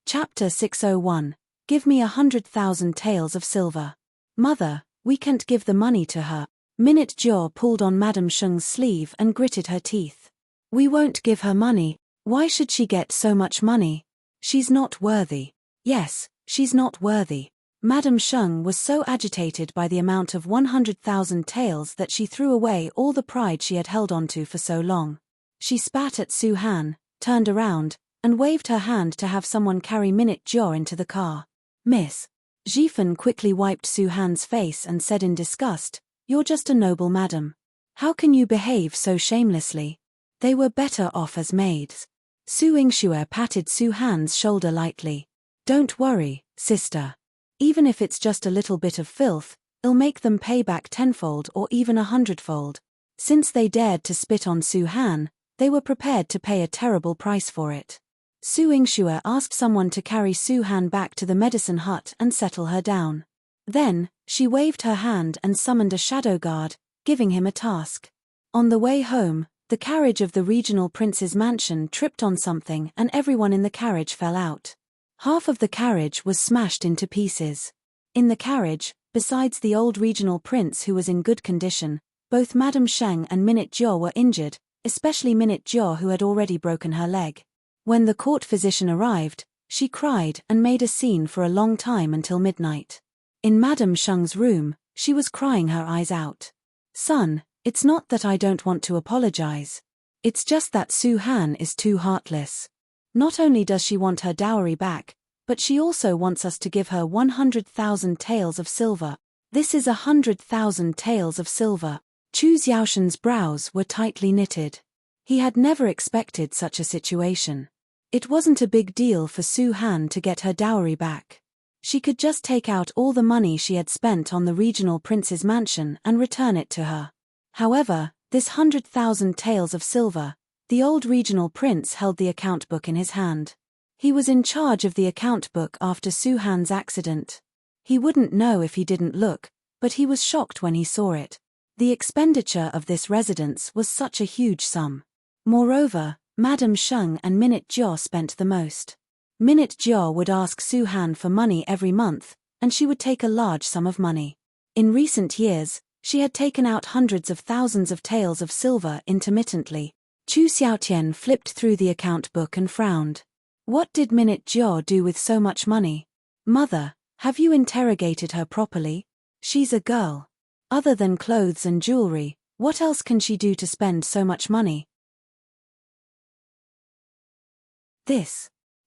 Chapter 601. Give me 100,000 taels of silver. Mother, we can't give the money to her. Minute Jiao pulled on Madam Sheng's sleeve and gritted her teeth. We won't give her money. Why should she get so much money? She's not worthy. Yes, she's not worthy. Madam Sheng was so agitated by the amount of 100,000 taels that she threw away all the pride she had held onto for so long. She spat at Su Han, turned around, and waved her hand to have someone carry Minute Jiao into the car. Miss. Yihan quickly wiped Su Han's face and said in disgust, You're just a noble madam. How can you behave so shamelessly? They were better off as maids. Su Yingxue patted Su Han's shoulder lightly. Don't worry, sister. Even if it's just a little bit of filth, it'll make them pay back tenfold or even 100-fold. Since they dared to spit on Su Han, they were prepared to pay a terrible price for it. Su Yingxue asked someone to carry Su Han back to the medicine hut and settle her down. Then, she waved her hand and summoned a shadow guard, giving him a task. On the way home, the carriage of the regional prince's mansion tripped on something and everyone in the carriage fell out. Half of the carriage was smashed into pieces. In the carriage, besides the old regional prince who was in good condition, both Madame Sheng and Minute Jiao were injured, especially Minute Jiao who had already broken her leg. When the court physician arrived, she cried and made a scene for a long time until midnight. In Madame Sheng's room, she was crying her eyes out. Son, it's not that I don't want to apologize. It's just that Su Han is too heartless. Not only does she want her dowry back, but she also wants us to give her 100,000 taels of silver. This is 100,000 taels of silver. Chu Xiaoshen's brows were tightly knitted. He had never expected such a situation. It wasn't a big deal for Su Han to get her dowry back. She could just take out all the money she had spent on the regional prince's mansion and return it to her. However, this 100,000 taels of silver, the old regional prince held the account book in his hand. He was in charge of the account book after Su Han's accident. He wouldn't know if he didn't look, but he was shocked when he saw it. The expenditure of this residence was such a huge sum. Moreover, Madame Sheng and Minute Jiao spent the most. Minute Jiao would ask Su Han for money every month, and she would take a large sum of money. In recent years, she had taken out hundreds of thousands of taels of silver intermittently. Chu Xiaotian flipped through the account book and frowned. What did Minute Jiao do with so much money? Mother, have you interrogated her properly? She's a girl. Other than clothes and jewelry, what else can she do to spend so much money?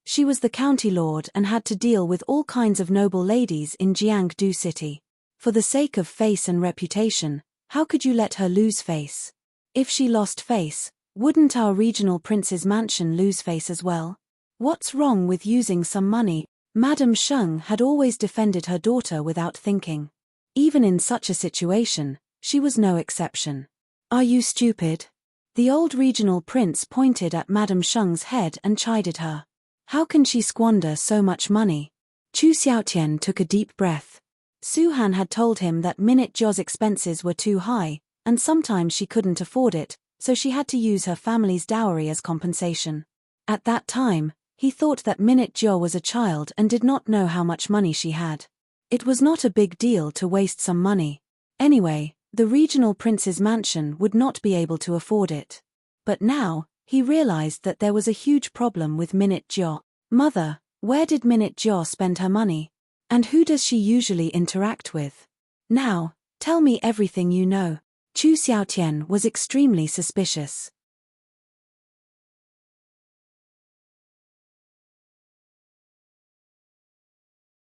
She was the county lord and had to deal with all kinds of noble ladies in Jiangdu City. For the sake of face and reputation, how could you let her lose face? If she lost face, wouldn't our regional prince's mansion lose face as well? What's wrong with using some money? Madame Sheng had always defended her daughter without thinking. Even in such a situation, she was no exception. Are you stupid? The old regional prince pointed at Madame Sheng's head and chided her. How can she squander so much money? Chu Xiaotian took a deep breath. Su Han had told him that Minute Jiao's expenses were too high, and sometimes she couldn't afford it, so she had to use her family's dowry as compensation. At that time, he thought that Minute Jiao was a child and did not know how much money she had. It was not a big deal to waste some money. Anyway, the regional prince's mansion would not be able to afford it. But now, he realized that there was a huge problem with Minute Jiao. Mother, where did Minute Jiao spend her money? And who does she usually interact with? Now, tell me everything you know. Chu Xiaotian was extremely suspicious.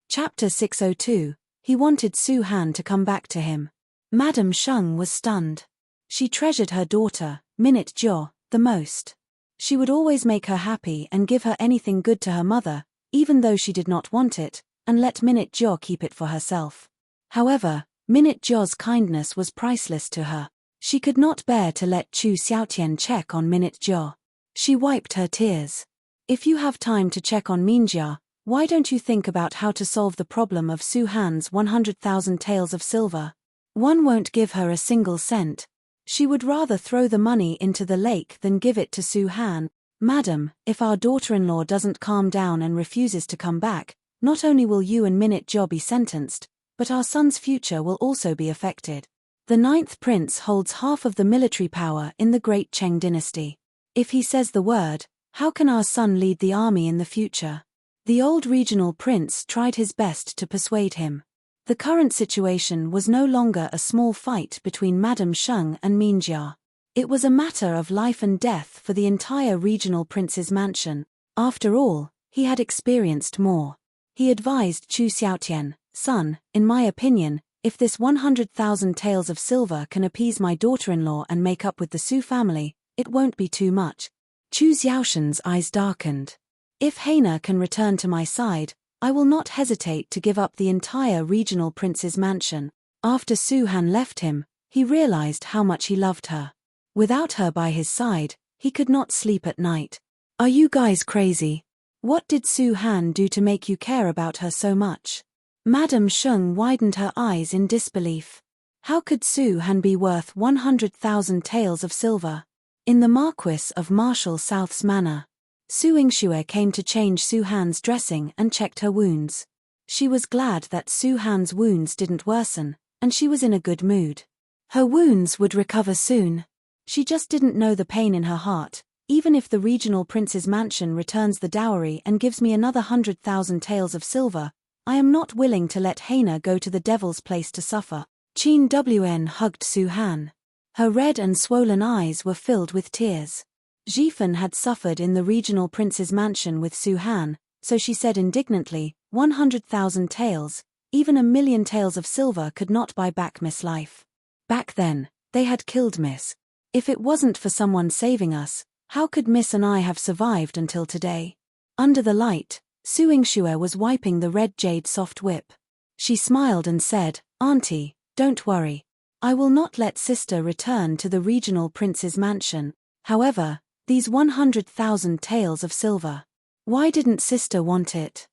Chapter 602. He wanted Su Han to come back to him. Madame Sheng was stunned. She treasured her daughter, Minute Jiao, the most. She would always make her happy and give her anything good to her mother, even though she did not want it, and let Minute Jiao keep it for herself. However, Minute Jiao's kindness was priceless to her. She could not bear to let Chu Xiaotian check on Minute Jiao. She wiped her tears. If you have time to check on Minjia, why don't you think about how to solve the problem of Su Han's 100,000 taels of silver? One won't give her a single cent. She would rather throw the money into the lake than give it to Su Han. Madam, if our daughter-in-law doesn't calm down and refuses to come back, not only will you and Minute Jiao be sentenced, but our son's future will also be affected. The 9th prince holds half of the military power in the Great Cheng dynasty. If he says the word, how can our son lead the army in the future? The old regional prince tried his best to persuade him. The current situation was no longer a small fight between Madame Sheng and Minjia. It was a matter of life and death for the entire regional prince's mansion. After all, he had experienced more. He advised Chu Xiaotian, son, in my opinion, if this 100,000 taels of silver can appease my daughter-in-law and make up with the Su family, it won't be too much. Chu Xiaoshen's eyes darkened. If Heine can return to my side, I will not hesitate to give up the entire regional prince's mansion. After Su Han left him, he realized how much he loved her. Without her by his side, he could not sleep at night. Are you guys crazy? What did Su Han do to make you care about her so much? Madame Sheng widened her eyes in disbelief. How could Su Han be worth 100,000 taels of silver? In the Marquis of Marshall South's manor, Su Yingxue came to change Su Han's dressing and checked her wounds. She was glad that Su Han's wounds didn't worsen, and she was in a good mood. Her wounds would recover soon. She just didn't know the pain in her heart. Even if the regional prince's mansion returns the dowry and gives me another 100,000 taels of silver, I am not willing to let Heine go to the devil's place to suffer. Qin Wn hugged Su Han. Her red and swollen eyes were filled with tears. Yihan had suffered in the regional prince's mansion with Su Han, so she said indignantly, 100,000 taels, even 1,000,000 taels of silver could not buy back Miss' life. Back then, they had killed Miss. If it wasn't for someone saving us, how could Miss and I have survived until today? Under the light, Su Yingxue was wiping the red jade soft whip. She smiled and said, Auntie, don't worry. I will not let sister return to the regional prince's mansion. However, these 100,000 taels of silver. Why didn't sister want it?